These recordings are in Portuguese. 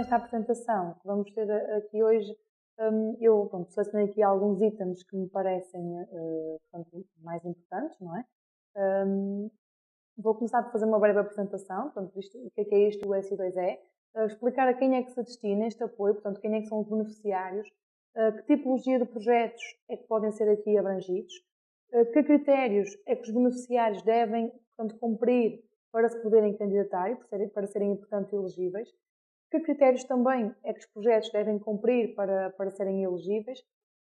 nesta apresentação que vamos ter aqui hoje, eu selecionei aqui alguns itens que me parecem portanto, mais importantes, não é? Vou começar por fazer uma breve apresentação, portanto, o que é isto, o SI2E, explicar a quem é que se destina este apoio, portanto, quem é que são os beneficiários, que tipologia de projetos é que podem ser aqui abrangidos, que critérios é que os beneficiários devem, portanto, cumprir para se poderem candidatar, para serem, portanto, elegíveis, que critérios também é que os projetos devem cumprir para serem elegíveis,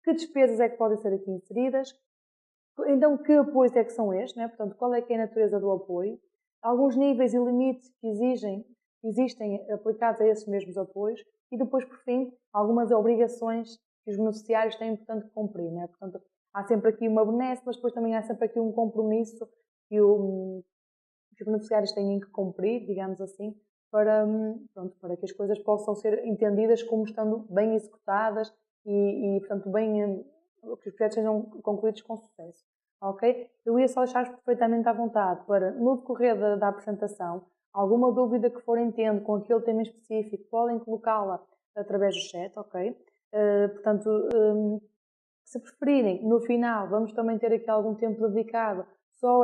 que despesas é que podem ser aqui inseridas, então que apoios é que são estes, né? Portanto, qual é que é a natureza do apoio, alguns níveis e limites que existem aplicados a esses mesmos apoios e depois, por fim, algumas obrigações que os beneficiários têm, portanto, que cumprir, né? Portanto, há sempre aqui uma benesse, mas depois também há sempre aqui um compromisso que os beneficiários têm que cumprir, digamos assim, para que as coisas possam ser entendidas como estando bem executadas portanto, que os projetos sejam concluídos com sucesso. Ok? Eu ia só deixar-vos perfeitamente à vontade para, no decorrer da apresentação, alguma dúvida que forem tendo com aquele tema específico, podem colocá-la através do chat, ok? Portanto, se preferirem, no final, vamos também ter aqui algum tempo dedicado só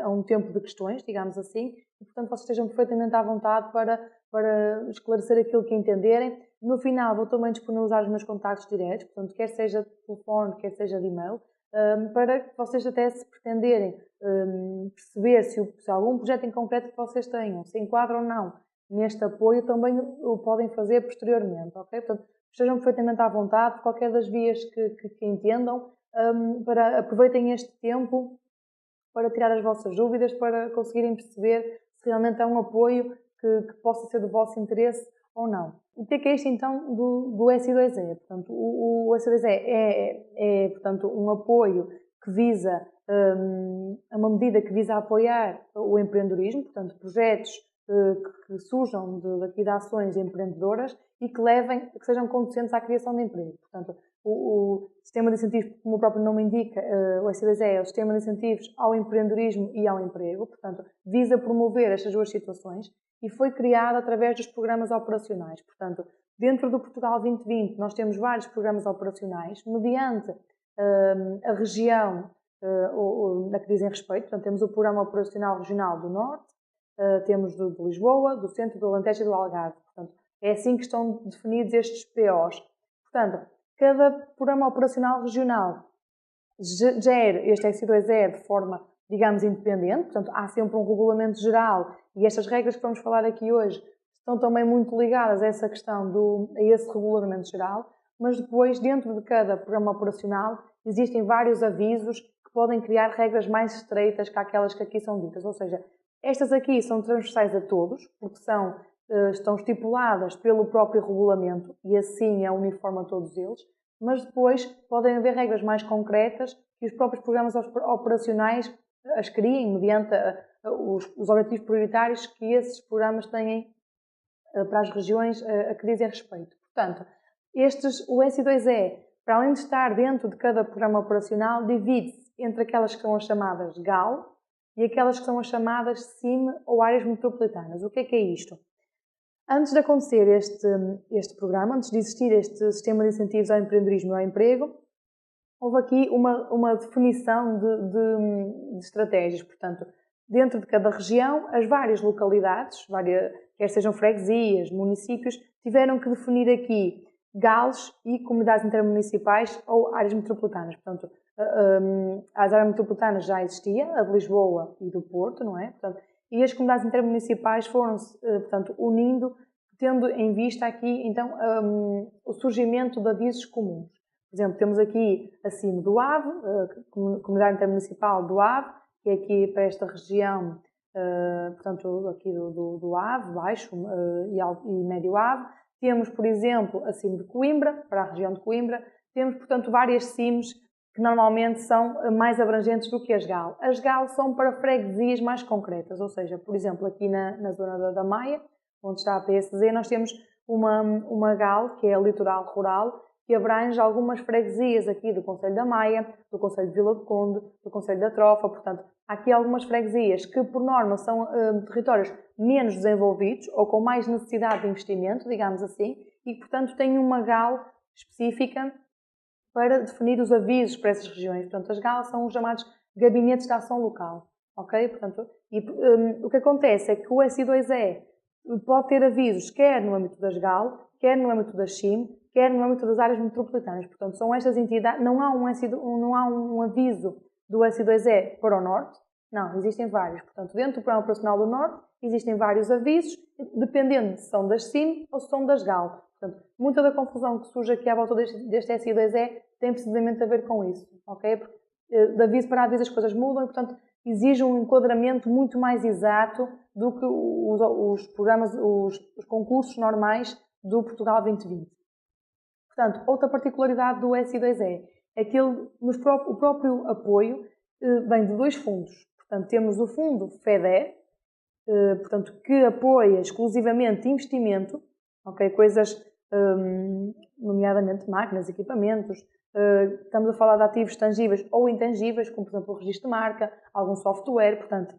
a um tempo de questões, digamos assim, e portanto vocês estejam perfeitamente à vontade para esclarecer aquilo que entenderem. No final vou também disponibilizar os meus contactos diretos, portanto quer seja de telefone, quer seja de e-mail, para que vocês até se pretenderem perceber se algum projeto em concreto que vocês tenham se enquadra ou não neste apoio, também o podem fazer posteriormente, ok? Portanto, estejam perfeitamente à vontade, por qualquer das vias que entendam, aproveitem este tempo para tirar as vossas dúvidas, para conseguirem perceber se realmente é um apoio que possa ser do vosso interesse ou não. O que é isto então do SI2E? Portanto, o SI2E é portanto, um apoio que visa, uma medida que visa apoiar o empreendedorismo, portanto, projetos que surjam de ações empreendedoras e que sejam conducentes à criação de emprego. Portanto, o sistema de incentivos, como o próprio nome indica, o SI2E é o sistema de incentivos ao empreendedorismo e ao emprego, portanto, visa promover estas duas situações e foi criado através dos programas operacionais. Portanto, dentro do Portugal 2020, nós temos vários programas operacionais, mediante a região a que dizem respeito. Portanto, temos o Programa Operacional Regional do Norte, temos de Lisboa, do Centro, do Alentejo e do Algarve. Portanto, é assim que estão definidos estes POs. Portanto, cada programa operacional regional gera este SI2E de forma, digamos, independente. Portanto, há sempre um regulamento geral e estas regras que vamos falar aqui hoje estão também muito ligadas a essa questão, a esse regulamento geral, mas depois, dentro de cada programa operacional, existem vários avisos que podem criar regras mais estreitas que aquelas que aqui são ditas. Ou seja, estas aqui são transversais a todos, porque estão estipuladas pelo próprio regulamento e assim é uniforme a todos eles, mas depois podem haver regras mais concretas que os próprios programas operacionais as criem mediante os objetivos prioritários que esses programas têm para as regiões a que dizem respeito. Portanto, o SI2E, para além de estar dentro de cada programa operacional, divide-se entre aquelas que são as chamadas GAL e aquelas que são as chamadas CIM ou áreas metropolitanas. O que é isto? Antes de acontecer este programa, antes de existir este sistema de incentivos ao empreendedorismo e ao emprego, houve aqui uma definição de estratégias. Portanto, dentro de cada região, as várias localidades, quer sejam freguesias, municípios, tiveram que definir aqui GALs e comunidades intermunicipais ou áreas metropolitanas. Portanto, as áreas metropolitanas já existiam, a de Lisboa e do Porto, não é? Portanto, e as comunidades intermunicipais foram-se, portanto, unindo, tendo em vista aqui, então, o surgimento de avisos comuns. Por exemplo, temos aqui acima do Ave, a Comunidade Intermunicipal do Ave, que é aqui para esta região, portanto, aqui do Ave, Baixo e Médio Ave. Temos, por exemplo, acima de Coimbra, para a região de Coimbra. Temos, portanto, várias CIMs que normalmente são mais abrangentes do que as GAL. As GAL são para freguesias mais concretas, ou seja, por exemplo, aqui na zona da Maia, onde está a PSZ, nós temos uma GAL, que é a Litoral Rural, que abrange algumas freguesias aqui do Concelho da Maia, do Concelho de Vila do Conde, do Concelho da Trofa. Portanto, há aqui algumas freguesias que, por norma, são territórios menos desenvolvidos ou com mais necessidade de investimento, digamos assim, e que, portanto, têm uma GAL específica para definir os avisos para essas regiões. Portanto, as GAL são os chamados Gabinetes de Ação Local. Ok? Portanto, o que acontece é que o SI2E pode ter avisos quer no âmbito das GAL, quer no âmbito da CIM, quer no âmbito das áreas metropolitanas. Portanto, são estas entidades, não há um aviso do SI2E para o Norte, não, existem vários. Portanto, dentro do Programa Operacional do Norte, existem vários avisos, dependendo se são das CIM ou se são das GAL. Portanto, muita da confusão que surge aqui à volta deste SI2E tem precisamente a ver com isso, ok? Porque de aviso para aviso as coisas mudam e, portanto, exige um enquadramento muito mais exato do que os programas, os concursos normais do Portugal 2020. Portanto, outra particularidade do SI2E é que o próprio apoio vem de dois fundos. Portanto, temos o fundo FEDER, portanto, que apoia exclusivamente investimento, okay? Coisas, nomeadamente máquinas, equipamentos, estamos a falar de ativos tangíveis ou intangíveis, como por exemplo o registro de marca, algum software, portanto,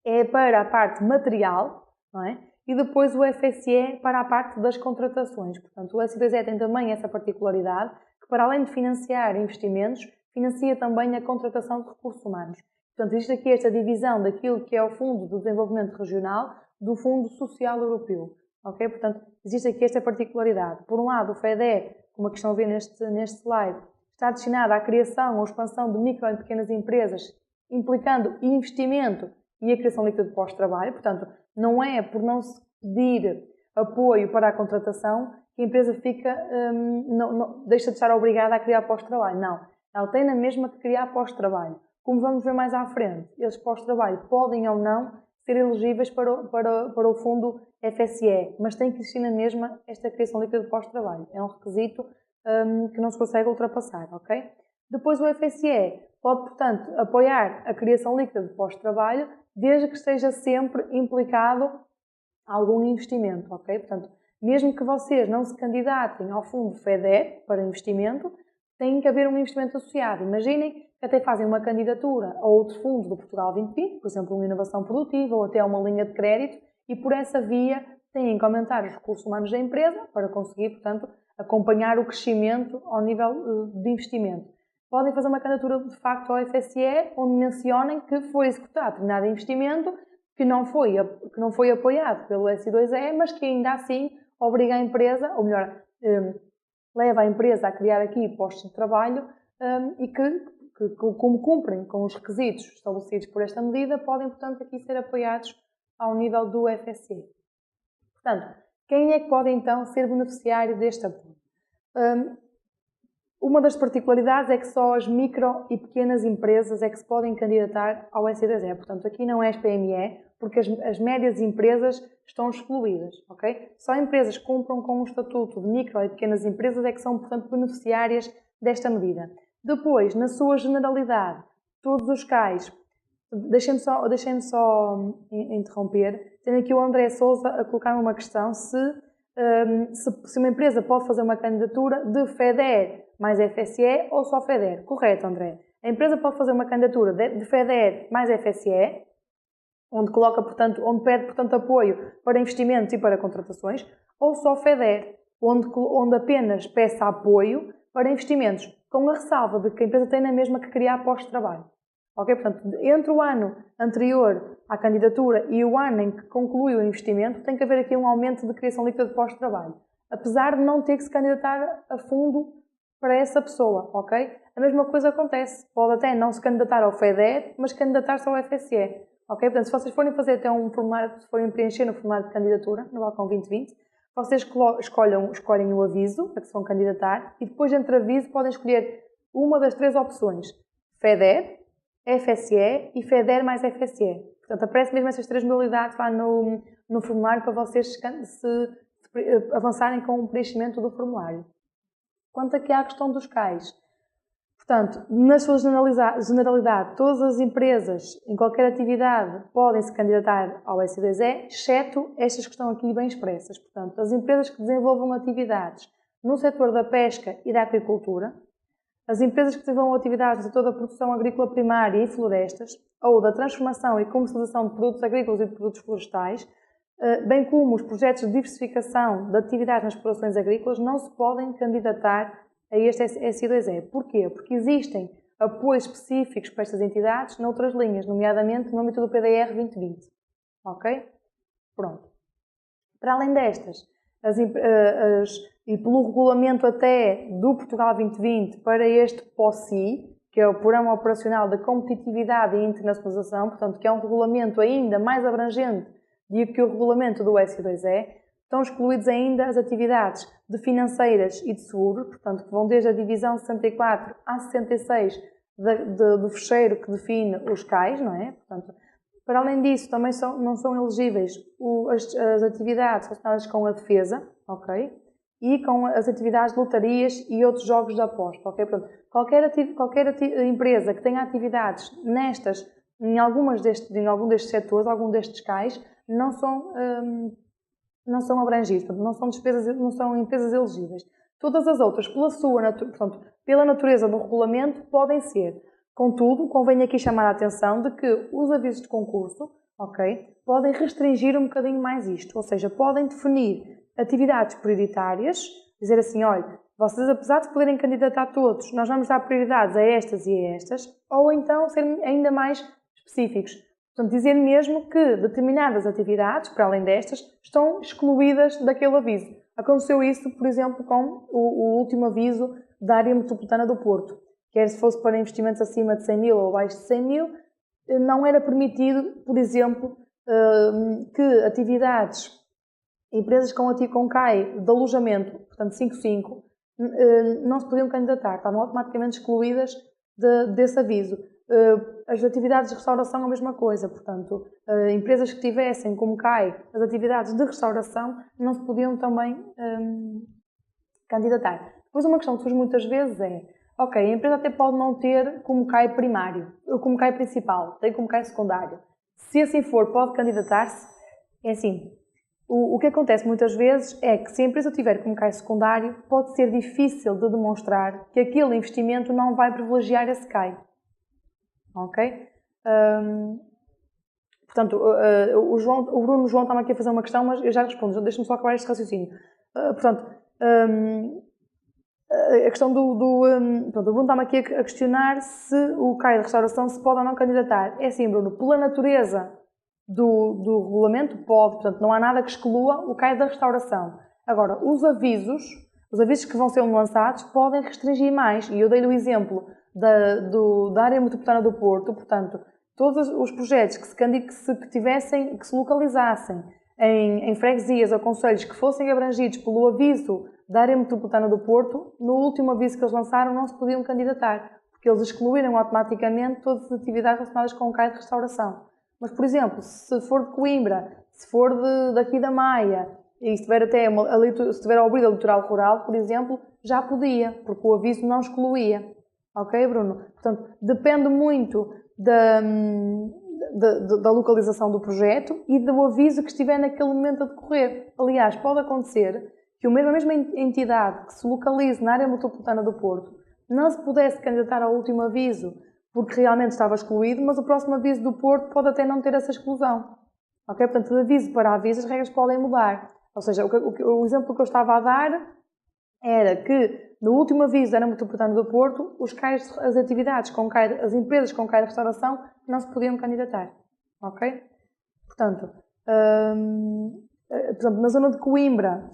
é para a parte material, não é? E depois o FSE para a parte das contratações. Portanto, o SI2E tem também essa particularidade, que para além de financiar investimentos, financia também a contratação de recursos humanos. Portanto, existe aqui esta divisão daquilo que é o Fundo de Desenvolvimento Regional do Fundo Social Europeu. Okay? Portanto, existe aqui esta particularidade. Por um lado, o FEDER, como aqui estão a ver neste slide, está destinado à criação ou expansão de micro e pequenas empresas, implicando investimento e a criação líquida de pós-trabalho. Portanto, não é por não se pedir apoio para a contratação que a empresa deixa de estar obrigada a criar pós-trabalho. Não. Ela tem na mesma que criar pós-trabalho. Como vamos ver mais à frente, esses pós-trabalho podem ou não ser elegíveis para o fundo FSE, mas tem que existir na mesma esta criação líquida de pós-trabalho. É um requisito que não se consegue ultrapassar, ok? Depois o FSE pode, portanto, apoiar a criação líquida de pós-trabalho desde que esteja sempre implicado algum investimento, ok? Portanto, mesmo que vocês não se candidatem ao fundo FEDER para investimento, tem que haver um investimento associado. Imaginem que até fazem uma candidatura a outro fundo do Portugal 2020, por exemplo, uma inovação produtiva ou até uma linha de crédito, e por essa via têm que aumentar os recursos humanos da empresa para conseguir, portanto, acompanhar o crescimento ao nível de investimento. Podem fazer uma candidatura, de facto, ao FSE, onde mencionem que foi executado determinado investimento que não foi apoiado pelo SI2E, mas que ainda assim obriga a empresa, ou melhor, leva a empresa a criar aqui postos de trabalho e que, como cumprem com os requisitos estabelecidos por esta medida, podem, portanto, aqui ser apoiados ao nível do FSE. Portanto, quem é que pode, então, ser beneficiário deste apoio? Uma das particularidades é que só as micro e pequenas empresas é que se podem candidatar ao SI2E. Portanto, aqui não é as PME, porque as médias empresas estão excluídas, ok? Só empresas que cumpram com o estatuto de micro e pequenas empresas é que são, portanto, beneficiárias desta medida. Depois, na sua generalidade, todos os CAIs, deixem-me só interromper, tenho aqui o André Sousa a colocar-me uma questão se uma empresa pode fazer uma candidatura de FEDER mais FSE ou só FEDER. Correto, André. A empresa pode fazer uma candidatura de FEDER mais FSE, onde pede, portanto, apoio para investimentos e para contratações, ou só FEDER, onde apenas peça apoio para investimentos, com a ressalva de que a empresa tem na mesma que criar pós-trabalho. Ok? Portanto, entre o ano anterior à candidatura e o ano em que conclui o investimento, tem que haver aqui um aumento de criação líquida de pós-trabalho. Apesar de não ter que se candidatar a fundo para essa pessoa, ok? A mesma coisa acontece. Pode até não se candidatar ao FEDER, mas candidatar-se ao FSE. Ok? Portanto, se vocês forem fazer até um formulário, se forem preencher no formulário de candidatura, no Balcão 2020, vocês escolhem o aviso a que se vão candidatar e depois, entre aviso, podem escolher uma das três opções. FEDER, FSE e FEDER mais FSE. Portanto, aparecem mesmo essas três modalidades lá no formulário para vocês se avançarem com o preenchimento do formulário. Quanto aqui à questão dos CAIs, portanto, na sua generalidade, todas as empresas, em qualquer atividade, podem se candidatar ao SI2E, exceto estas que estão aqui bem expressas. Portanto, as empresas que desenvolvam atividades no setor da pesca e da agricultura, As empresas que desenvolvam atividades no setor da produção agrícola primária e florestas, ou da transformação e comercialização de produtos agrícolas e de produtos florestais, bem como os projetos de diversificação de atividades nas explorações agrícolas, não se podem candidatar a este SI2E. Porquê? Porque existem apoios específicos para estas entidades noutras linhas, nomeadamente no âmbito do PDR 2020. Ok? Pronto. Para além destas, e pelo regulamento até do Portugal 2020 para este POSI, que é o Programa Operacional de Competitividade e Internacionalização, portanto, que é um regulamento ainda mais abrangente do que o regulamento do SI2E, estão excluídos ainda as atividades de financeiras e de seguro, portanto, que vão desde a divisão 64 à 66 do fecheiro que define os CAIs, não é? Portanto, para além disso, também não são elegíveis as atividades relacionadas com a defesa, ok? E com as atividades de lotarias e outros jogos de aposta, ok? Portanto, qualquer empresa que tenha atividades em algum destes setores, algum destes CAIs, não são abrangidos, portanto, não são empresas elegíveis. Todas as outras, pela natureza do regulamento, podem ser. Contudo, convém aqui chamar a atenção de que os avisos de concurso, ok, podem restringir um bocadinho mais isto, ou seja, podem definir atividades prioritárias, dizer assim, olha, vocês apesar de poderem candidatar todos, nós vamos dar prioridades a estas e a estas, ou então serem ainda mais específicos. Portanto, dizer mesmo que determinadas atividades, para além destas, estão excluídas daquele aviso. Aconteceu isso, por exemplo, com o último aviso da área metropolitana do Porto. Quer se fosse para investimentos acima de 100 mil ou abaixo de 100 mil, não era permitido, por exemplo, que empresas com CAI de alojamento, portanto 5.5, não se podiam candidatar, estavam automaticamente excluídas desse aviso. As atividades de restauração a mesma coisa, portanto, empresas que tivessem como CAI as atividades de restauração não se podiam também candidatar. Depois uma questão que surge muitas vezes é, ok, a empresa até pode não ter como CAI primário, ou como CAI principal, tem como CAI secundário. Se assim for, pode candidatar-se? É assim, o que acontece muitas vezes é que se a empresa tiver como CAI secundário, pode ser difícil de demonstrar que aquele investimento não vai privilegiar esse CAI. Ok? Portanto, o Bruno João está-me aqui a fazer uma questão, mas eu já respondo. Deixa-me só acabar este raciocínio. Portanto, a questão o Bruno está-me aqui a questionar se o CAI de restauração se pode ou não candidatar. É assim, Bruno, pela natureza do regulamento pode, portanto, não há nada que exclua o CAI da restauração. Agora, os avisos que vão ser lançados podem restringir mais, e eu dei-lhe o exemplo da área metropolitana do Porto, portanto, todos os projetos que se localizassem em freguesias ou concelhos que fossem abrangidos pelo aviso da área metropolitana do Porto, no último aviso que eles lançaram não se podiam candidatar, porque eles excluíram automaticamente todas as atividades relacionadas com o CAI de restauração. Mas, por exemplo, se for de Coimbra, se for daqui da Maia, e se tiver a obriga litoral rural, por exemplo, já podia, porque o aviso não excluía. Ok, Bruno? Portanto, depende muito da localização do projeto e do aviso que estiver naquele momento a decorrer. Aliás, pode acontecer que a mesma entidade que se localize na área metropolitana do Porto não se pudesse candidatar ao último aviso porque realmente estava excluído, mas o próximo aviso do Porto pode até não ter essa exclusão. Ok? Portanto, de aviso para aviso, as regras podem mudar. Ou seja, o exemplo que eu estava a dar era que no último aviso da área metropolitana do Porto, as atividades as empresas com CAI de restauração não se podiam candidatar. Ok? Portanto, na zona de Coimbra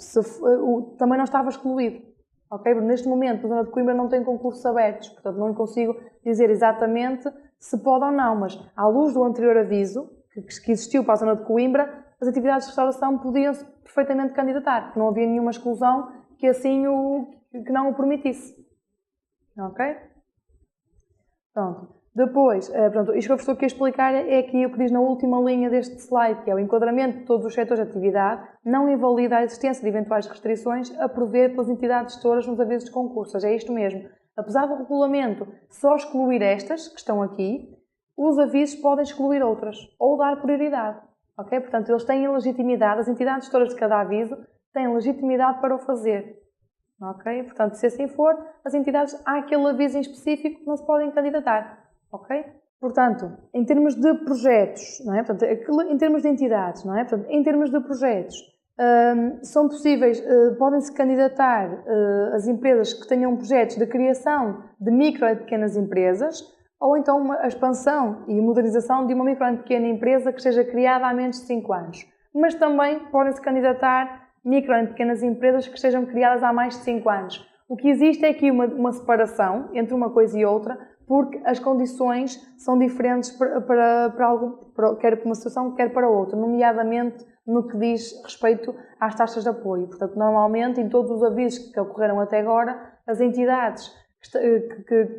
também não estava excluído. Ok? Neste momento, na zona de Coimbra não tem concursos abertos, portanto não consigo dizer exatamente se pode ou não, mas à luz do anterior aviso que existiu para a zona de Coimbra, as atividades de restauração podiam-se perfeitamente candidatar, porque não havia nenhuma exclusão que assim que não o permitisse. Ok? Pronto. Depois, isto que eu estou aqui a explicar é aqui o que diz na última linha deste slide, que é o enquadramento de todos os setores de atividade, não invalida a existência de eventuais restrições a prever pelas entidades gestoras nos avisos de concurso. Ou seja, é isto mesmo. Apesar do regulamento só excluir estas, que estão aqui, os avisos podem excluir outras, ou dar prioridade. Ok? Portanto, eles têm legitimidade, as entidades gestoras de cada aviso têm legitimidade para o fazer. ok? Portanto, se assim for, as entidades, há aquele aviso em específico que não se podem candidatar, ok? Portanto, em termos de projetos, não é? Portanto, em termos de entidades, não é? Portanto, em termos de projetos, são possíveis, podem-se candidatar as empresas que tenham projetos de criação de micro e pequenas empresas, ou então a expansão e modernização de uma micro e pequena empresa que esteja criada há menos de 5 anos. Mas também podem-se candidatar micro e pequenas empresas que estejam criadas há mais de 5 anos. O que existe é aqui uma separação entre uma coisa e outra, porque as condições são diferentes quer para uma situação, quer para outra, nomeadamente no que diz respeito às taxas de apoio. Portanto, normalmente, em todos os avisos que ocorreram até agora, as entidades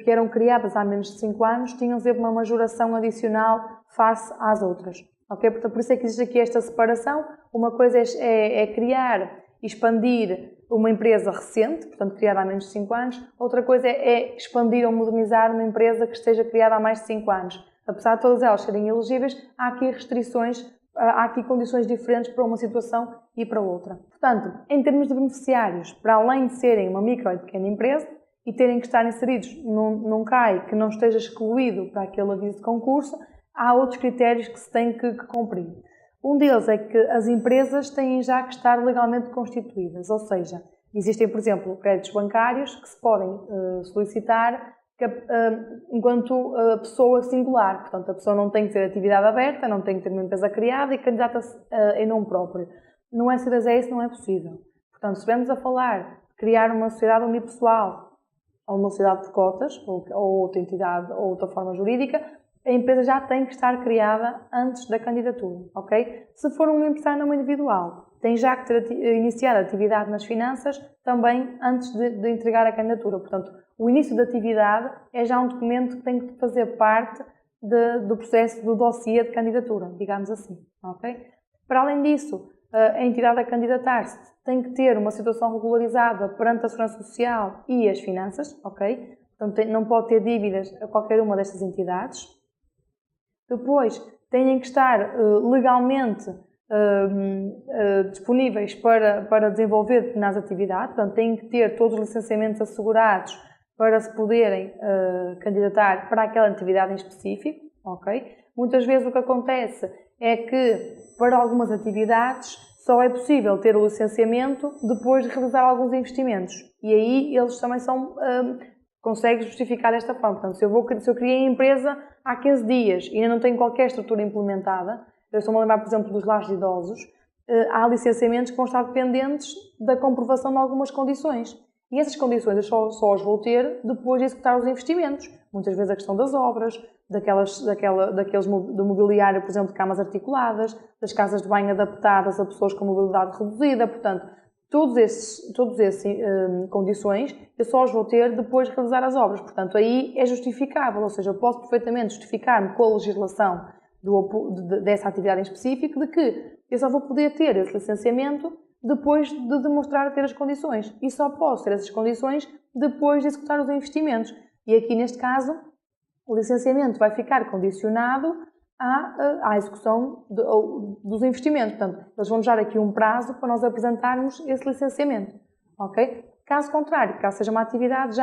que eram criadas há menos de 5 anos tinham sempre uma majoração adicional face às outras. Okay? Portanto, por isso é que existe aqui esta separação. Uma coisa é criar e expandir uma empresa recente, portanto, criada há menos de 5 anos. Outra coisa é expandir ou modernizar uma empresa que esteja criada há mais de 5 anos. Apesar de todas elas serem elegíveis, há aqui restrições, há aqui condições diferentes para uma situação e para outra. Portanto, em termos de beneficiários, para além de serem uma micro e pequena empresa e terem que estar inseridos num CAI que não esteja excluído para aquele aviso de concurso, há outros critérios que se tem que cumprir. Um deles é que as empresas têm já que estar legalmente constituídas, ou seja, existem, por exemplo, créditos bancários que se podem solicitar enquanto pessoa singular. Portanto, a pessoa não tem que ter atividade aberta, não tem que ter uma empresa criada e candidata-se em nome próprio. No SDAS não é possível. Portanto, se estivermos a falar de criar uma sociedade unipessoal ou uma sociedade de cotas, ou outra entidade, ou outra forma jurídica, a empresa já tem que estar criada antes da candidatura, ok? Se for um empresário não individual, tem já que ter iniciado a atividade nas finanças também antes de entregar a candidatura. Portanto, o início da atividade é já um documento que tem que fazer parte do processo do dossiê de candidatura, digamos assim, ok? Para além disso, a entidade a candidatar-se tem que ter uma situação regularizada perante a Segurança Social e as finanças, ok? Portanto, não pode ter dívidas a qualquer uma destas entidades. Depois, têm que estar legalmente disponíveis para desenvolver determinadas atividades, portanto, têm que ter todos os licenciamentos assegurados para se poderem candidatar para aquela atividade em específico, ok? Muitas vezes o que acontece é que, para algumas atividades, só é possível ter o licenciamento depois de realizar alguns investimentos. E aí eles também conseguem justificar desta forma. Portanto, se eu criei a empresa há 15 dias e ainda não tenho qualquer estrutura implementada, eu estou-me a lembrar, por exemplo, dos lares de idosos, há licenciamentos que vão estar dependentes da comprovação de algumas condições. E essas condições eu só as vou ter depois de executar os investimentos. Muitas vezes a questão das obras, do mobiliário, por exemplo, de camas articuladas, das casas de banho adaptadas a pessoas com mobilidade reduzida. Portanto, todas essas condições eu só as vou ter depois de realizar as obras. Portanto, aí é justificável, ou seja, eu posso perfeitamente justificar-me com a legislação dessa atividade em específico de que eu só vou poder ter esse licenciamento depois de demonstrar ter as condições. E só posso ter essas condições depois de executar os investimentos. E aqui, neste caso, o licenciamento vai ficar condicionado à execução dos investimentos. Portanto, eles vão nos dar aqui um prazo para nós apresentarmos esse licenciamento. Ok? Caso contrário, caso seja uma atividade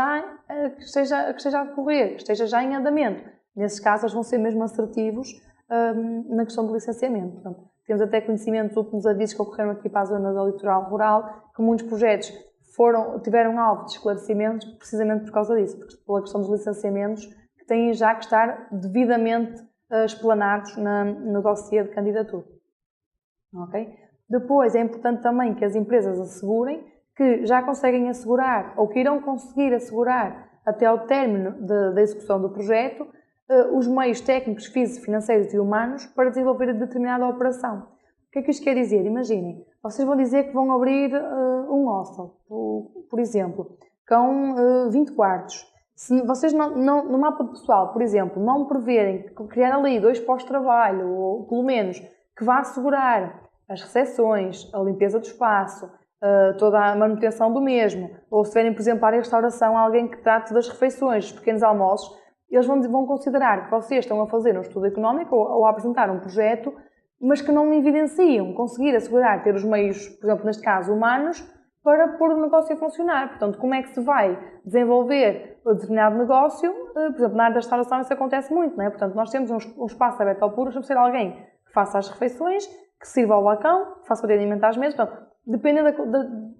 que esteja a decorrer, que esteja já em andamento, nesses casos eles vão ser mesmo assertivos na questão do licenciamento. Portanto, temos até conhecimento dos últimos avisos que ocorreram aqui para a zona da litoral rural, que muitos projetos tiveram alvo de esclarecimentos precisamente por causa disso, pela questão dos licenciamentos que têm já que estar devidamente explanados no dossiê de candidatura. Okay? Depois, é importante também que as empresas assegurem que já conseguem assegurar ou que irão conseguir assegurar até ao término da execução do projeto os meios técnicos, físicos, financeiros e humanos para desenvolver determinada operação. O que é que isto quer dizer? Imaginem, vocês vão dizer que vão abrir um hostel, por exemplo, com 20 quartos. Se vocês no mapa pessoal, por exemplo, não preverem criar ali 2 pós-trabalho, ou pelo menos que vá assegurar as recepções, a limpeza do espaço, toda a manutenção do mesmo, ou se tiverem, por exemplo, área de restauração, alguém que trate das refeições, dos pequenos almoços, eles vão considerar que vocês estão a fazer um estudo económico ou a apresentar um projeto, mas que não evidenciam conseguir assegurar ter os meios, por exemplo, neste caso, humanos, para pôr o negócio a funcionar. Portanto, como é que se vai desenvolver um determinado negócio? Por exemplo, na área da restauração isso acontece muito, não é? Portanto, nós temos um espaço aberto ao público, ser alguém que faça as refeições, que sirva ao balcão, que faça o atendimento às mesas. Portanto, dependendo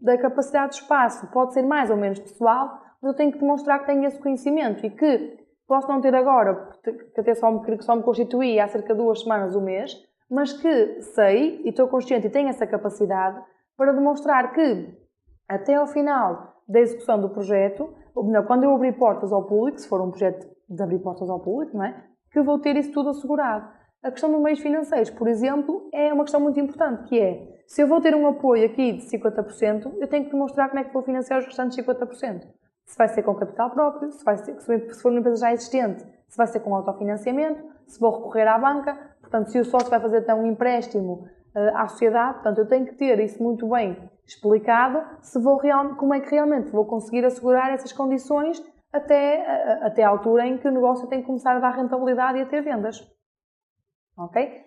da capacidade de espaço, pode ser mais ou menos pessoal, mas eu tenho que demonstrar que tenho esse conhecimento e que posso não ter agora, porque até só me constituí há cerca de 2 semanas, um mês, mas que sei e estou consciente e tenho essa capacidade para demonstrar que até ao final da execução do projeto, ou melhor, quando eu abrir portas ao público, se for um projeto de abrir portas ao público, não é? Que vou ter isso tudo assegurado. A questão dos meios financeiros, por exemplo, é uma questão muito importante, que é, se eu vou ter um apoio aqui de 50%, eu tenho que demonstrar como é que vou financiar os restantes 50%. Se vai ser com capital próprio, se for uma empresa já existente, se vai ser com autofinanciamento, se vou recorrer à banca, portanto, se o sócio vai fazer então um empréstimo à sociedade, portanto, eu tenho que ter isso muito bem explicado, como é que realmente vou conseguir assegurar essas condições até a altura em que o negócio tem que começar a dar rentabilidade e a ter vendas. Ok?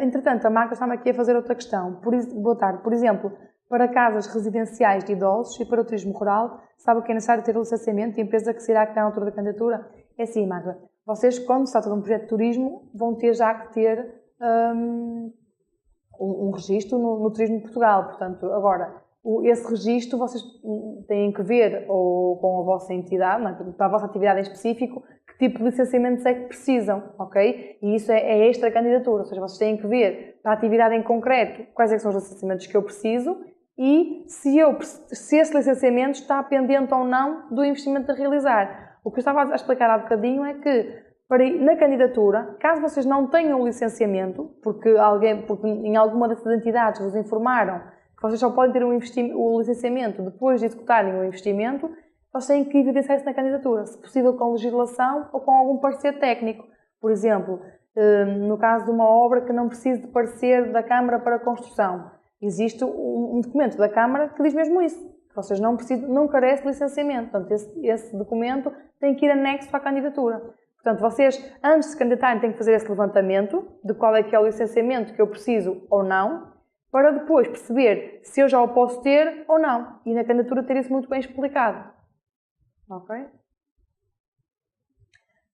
Entretanto, a Marta está-me aqui a fazer outra questão. Boa tarde. Por exemplo, para casas residenciais de idosos e para o turismo rural, sabe que é necessário ter o licenciamento de empresa que se irá criar na altura da candidatura? É assim, Marta. Vocês, quando se trata de um projeto de turismo, vão ter já que ter um registro no Turismo de Portugal. Portanto, agora, esse registro vocês têm que ver ou com a vossa entidade, para a vossa atividade em específico, que tipo de licenciamentos é que precisam, ok? E isso é extra candidatura, ou seja, vocês têm que ver para a atividade em concreto quais é que são os licenciamentos que eu preciso e se esse licenciamento está pendente ou não do investimento a realizar. O que eu estava a explicar há bocadinho é que na candidatura, caso vocês não tenham o licenciamento, porque em alguma dessas entidades vos informaram que vocês só podem ter o licenciamento depois de executarem o investimento, vocês têm que evidenciar isso na candidatura, se possível com legislação ou com algum parecer técnico. Por exemplo, no caso de uma obra que não precise de parecer da Câmara para a construção, existe um documento da Câmara que diz mesmo isso, que vocês não carecem de licenciamento. Portanto, esse documento tem que ir anexo à candidatura. Portanto, vocês, antes de se candidatarem, têm que fazer esse levantamento de qual é que é o licenciamento que eu preciso ou não, para depois perceber se eu já o posso ter ou não. E na candidatura ter isso muito bem explicado. Ok?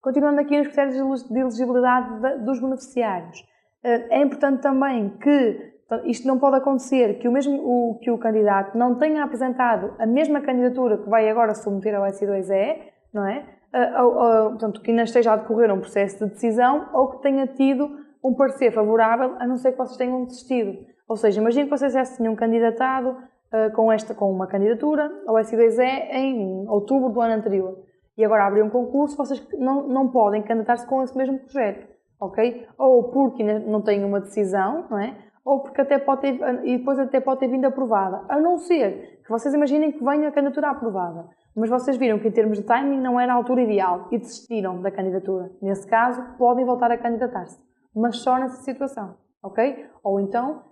Continuando aqui nos critérios de elegibilidade dos beneficiários. É importante também que isto não pode acontecer que o candidato não tenha apresentado a mesma candidatura que vai agora submeter ao S2E, não é? Portanto, que ainda esteja a decorrer um processo de decisão ou que tenha tido um parecer favorável, a não ser que vocês tenham desistido. Ou seja, imagine que vocês já se tinham candidatado com uma candidatura ao S2E em outubro do ano anterior e agora abriu um concurso, vocês não podem candidatar-se com esse mesmo projeto, ok? Ou porque ainda não têm uma decisão, não é? Ou porque depois até pode ter vindo aprovada, a não ser que vocês imaginem que venha a candidatura aprovada, mas vocês viram que em termos de timing não era a altura ideal e desistiram da candidatura. Nesse caso, podem voltar a candidatar-se, mas só nessa situação, ok? Ou então,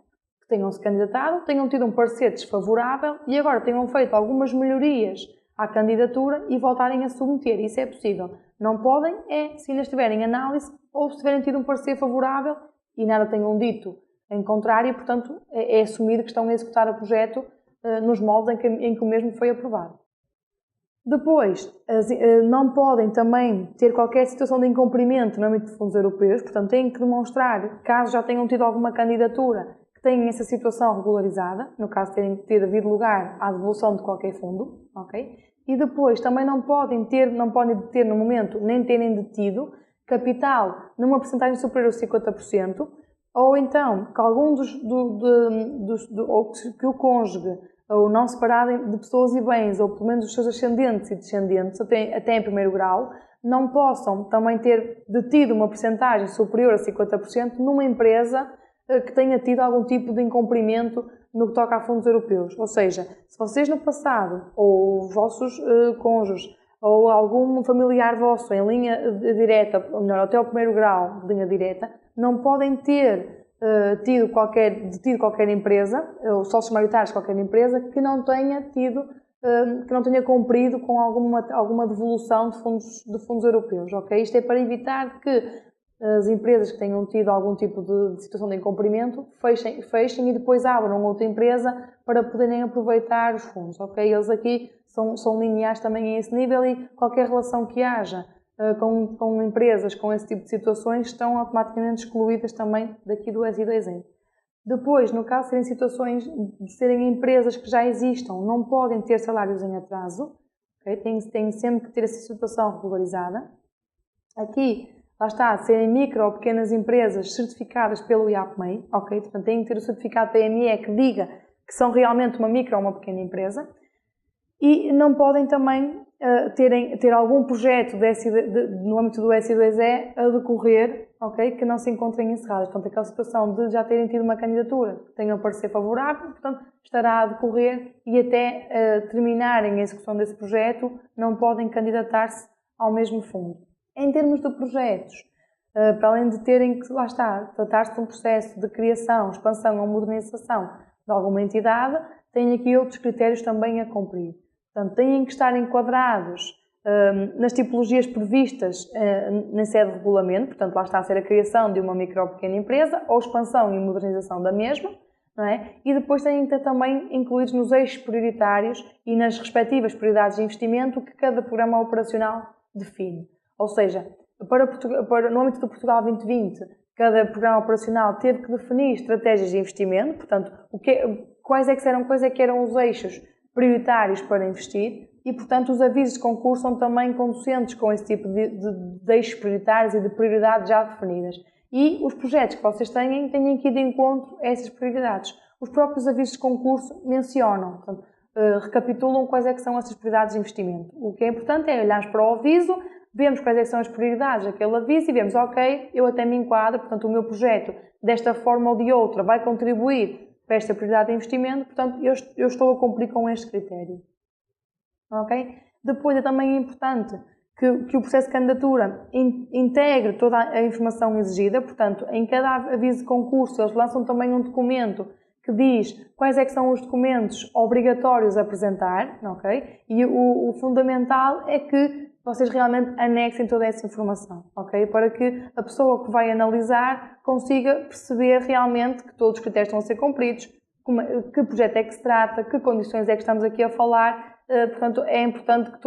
tenham-se candidatado, tenham tido um parecer desfavorável e agora tenham feito algumas melhorias à candidatura e voltarem a submeter. Isso é possível. Não podem se ainda estiverem em análise ou se tiverem tido um parecer favorável e nada tenham dito em contrário, portanto, é assumido que estão a executar o projeto nos moldes em que o mesmo foi aprovado. Depois, não podem também ter qualquer situação de incumprimento no âmbito de fundos europeus, portanto, têm que demonstrar, caso já tenham tido alguma candidatura, que tenham essa situação regularizada, no caso de terem ter havido lugar à devolução de qualquer fundo, ok? E depois, também não podem ter no momento, nem terem detido, capital numa percentagem superior a 50%, ou então, que algum ou que o cônjuge ou não separado de pessoas e bens, ou pelo menos os seus ascendentes e descendentes, até em primeiro grau, não possam também ter detido uma percentagem superior a 50% numa empresa que tenha tido algum tipo de incumprimento no que toca a fundos europeus. Ou seja, se vocês no passado, ou os vossos cônjuges, ou algum familiar vosso em linha direta, ou melhor, até o primeiro grau de linha direta, não podem ter detido qualquer empresa, ou sócios maioritários de qualquer empresa, que não tenha cumprido com alguma devolução de fundos europeus, ok? Isto é para evitar que as empresas que tenham tido algum tipo de situação de incumprimento fechem e depois abram outra empresa para poderem aproveitar os fundos, ok? Eles aqui são lineares também a esse nível e qualquer relação que haja com empresas com esse tipo de situações estão automaticamente excluídas também daqui do SI2E. Depois, no caso de serem situações de serem empresas que já existam, não podem ter salários em atraso, okay? Têm sempre que ter essa situação regularizada. Aqui, lá está, serem micro ou pequenas empresas certificadas pelo IAPMEI, ok? Portanto, têm que ter o certificado PME que diga que são realmente uma micro ou uma pequena empresa. E não podem também ter algum projeto no âmbito do SI2E a decorrer, ok? Que não se encontrem encerradas. Portanto, aquela situação de já terem tido uma candidatura que tenha um parecer favorável, portanto, estará a decorrer e até terminarem a execução desse projeto, não podem candidatar-se ao mesmo fundo. Em termos de projetos, para além de terem que, lá está, tratar-se de um processo de criação, expansão ou modernização de alguma entidade, têm aqui outros critérios também a cumprir. Portanto, têm que estar enquadrados nas tipologias previstas na sede de regulamento, portanto, lá está a ser a criação de uma micro ou pequena empresa, ou expansão e modernização da mesma, não é? E depois têm que estar também incluídos nos eixos prioritários e nas respectivas prioridades de investimento que cada programa operacional define. Ou seja, no âmbito do Portugal 2020, cada programa operacional teve que definir estratégias de investimento, portanto, quais é que eram os eixos prioritários para investir e, portanto, os avisos de concurso são também conducentes com esse tipo de eixos prioritários e de prioridades já definidas. E os projetos que vocês têm que ir de encontro a essas prioridades. Os próprios avisos de concurso mencionam, portanto, recapitulam quais é que são essas prioridades de investimento. O que é importante é olharmos para o aviso, vemos quais é que são as prioridades daquele aviso e vemos, ok, eu até me enquadro, portanto, o meu projeto, desta forma ou de outra, vai contribuir para esta prioridade de investimento, portanto, eu estou a cumprir com este critério. Ok? Depois é também importante que o processo de candidatura integre toda a informação exigida, portanto, em cada aviso de concurso eles lançam também um documento que diz quais é que são os documentos obrigatórios a apresentar, ok? E o fundamental é que vocês realmente anexem toda essa informação, ok? Para que a pessoa que vai analisar consiga perceber realmente que todos os critérios estão a ser cumpridos, que projeto é que se trata, que condições é que estamos aqui a falar. Portanto, é importante que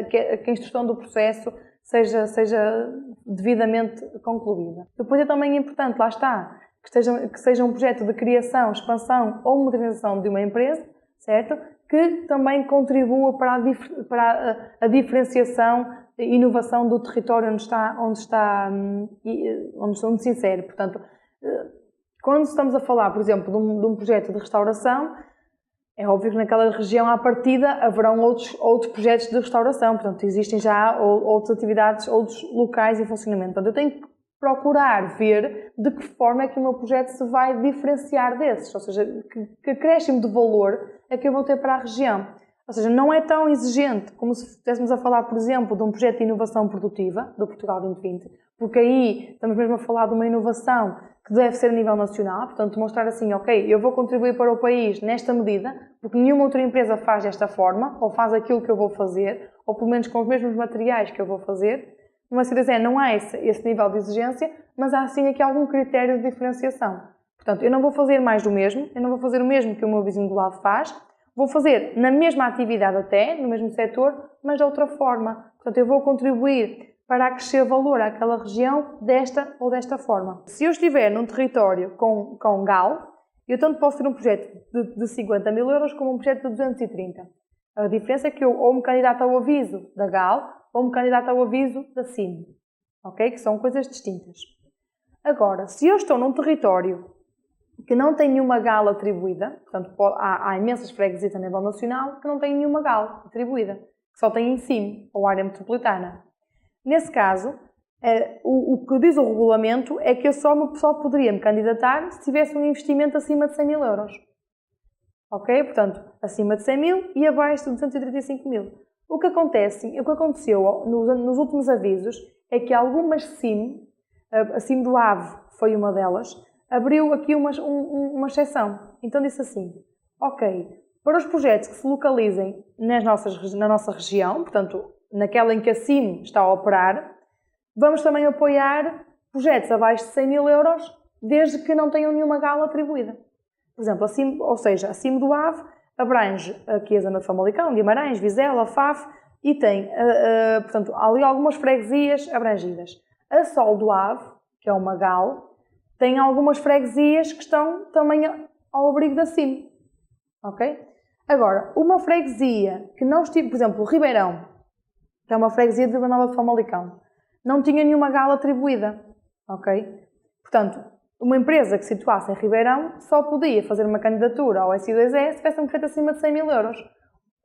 que a instrução do processo seja devidamente concluída. Depois é também importante, lá está, que seja um projeto de criação, expansão ou modernização de uma empresa, certo? Que também contribua para a diferenciação e inovação do território onde se insere. Portanto, quando estamos a falar, por exemplo, de um projeto de restauração, é óbvio que naquela região, à partida, haverão outros projetos de restauração. Portanto, existem já outras atividades, outros locais em funcionamento. Portanto, eu tenho que procurar ver de que forma é que o meu projeto se vai diferenciar desses. Ou seja, que acréscimo de valor é que eu vou ter para a região. Ou seja, não é tão exigente como se estivéssemos a falar, por exemplo, de um projeto de inovação produtiva do Portugal 2020, porque aí estamos mesmo a falar de uma inovação que deve ser a nível nacional, portanto, mostrar assim, ok, eu vou contribuir para o país nesta medida, porque nenhuma outra empresa faz desta forma, ou faz aquilo que eu vou fazer, ou pelo menos com os mesmos materiais que eu vou fazer. Uma CDZ não há esse nível de exigência, mas há sim aqui algum critério de diferenciação. Portanto, eu não vou fazer mais do mesmo, eu não vou fazer o mesmo que o meu vizinho do lado faz, vou fazer na mesma atividade até, no mesmo setor, mas de outra forma. Portanto, eu vou contribuir para acrescer valor àquela região desta ou desta forma. Se eu estiver num território com GAL, eu tanto posso ter um projeto de 50 mil euros como um projeto de 230. A diferença é que eu ou me candidato ao aviso da GAL ou me candidato ao aviso da CIM. Ok? Que são coisas distintas. Agora, se eu estou num território que não tem nenhuma GAL atribuída, portanto, há imensas freguesias a nível nacional que não têm nenhuma GAL atribuída, que só têm em CIM, ou área metropolitana. Nesse caso, o que diz o regulamento é que eu só poderia me candidatar se tivesse um investimento acima de 100 mil euros. Ok? Portanto, acima de 100 mil e abaixo de 235 mil. O que aconteceu nos últimos avisos é que algumas CIM, a CIM do AVE foi uma delas, abriu aqui uma exceção. Então disse assim, ok, para os projetos que se localizem na nossa região, portanto, naquela em que a CIM está a operar, vamos também apoiar projetos abaixo de 100 mil euros, desde que não tenham nenhuma gala atribuída. Por exemplo, acima do AVE, abrange aqui a zona de Famalicão, Guimarães, Vizela, Faf, e tem, portanto, ali algumas freguesias abrangidas. A Sol do Ave, que é uma GAL, tem algumas freguesias que estão também ao abrigo da CIM. Ok? Agora, uma freguesia que não estive, por exemplo, Ribeirão, que é uma freguesia de Vila Nova de Famalicão, não tinha nenhuma gala atribuída. Ok? Portanto, uma empresa que se situasse em Ribeirão só podia fazer uma candidatura ao SI2E se tivesse um projeto acima de 100 mil euros.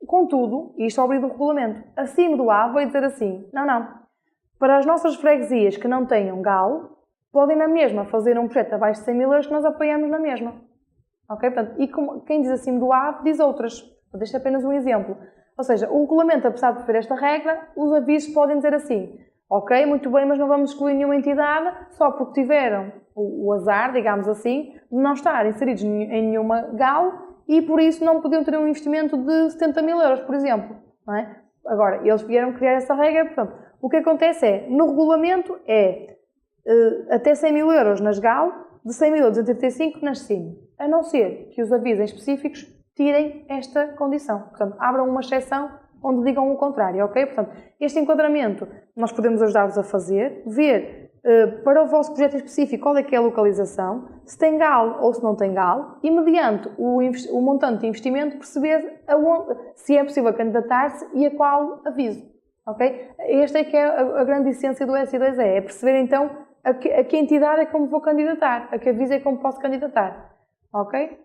Contudo, e isto ao abrigo do regulamento, acima do A vai dizer assim, não. Para as nossas freguesias que não tenham GAL, podem na mesma fazer um projeto abaixo de 100 mil euros que nós apoiamos na mesma. Ok? Portanto, e quem diz acima do A diz outras. Este é apenas um exemplo. Ou seja, o regulamento, apesar de prever esta regra, os avisos podem dizer assim, ok, muito bem, mas não vamos excluir nenhuma entidade só porque tiveram o azar, digamos assim, de não estar inseridos em nenhuma GAL e por isso não podiam ter um investimento de 70 mil euros, por exemplo. Não é? Agora, eles vieram criar essa regra, portanto, o que acontece é, no regulamento até 100 mil euros nas GAL, de 100 mil a 235 nas CIM, a não ser que os avisos específicos tirem esta condição. Portanto, abram uma exceção onde digam o contrário, ok? Portanto, este enquadramento nós podemos ajudar-vos a fazer, ver para o vosso projeto específico qual é que é a localização, se tem GAL ou se não tem GAL, e mediante o montante de investimento perceber se é possível candidatar-se e a qual aviso, ok? Esta é que é a grande essência do SI2E, é perceber então a que entidade é que eu me vou candidatar, a que aviso é que eu me posso candidatar, ok?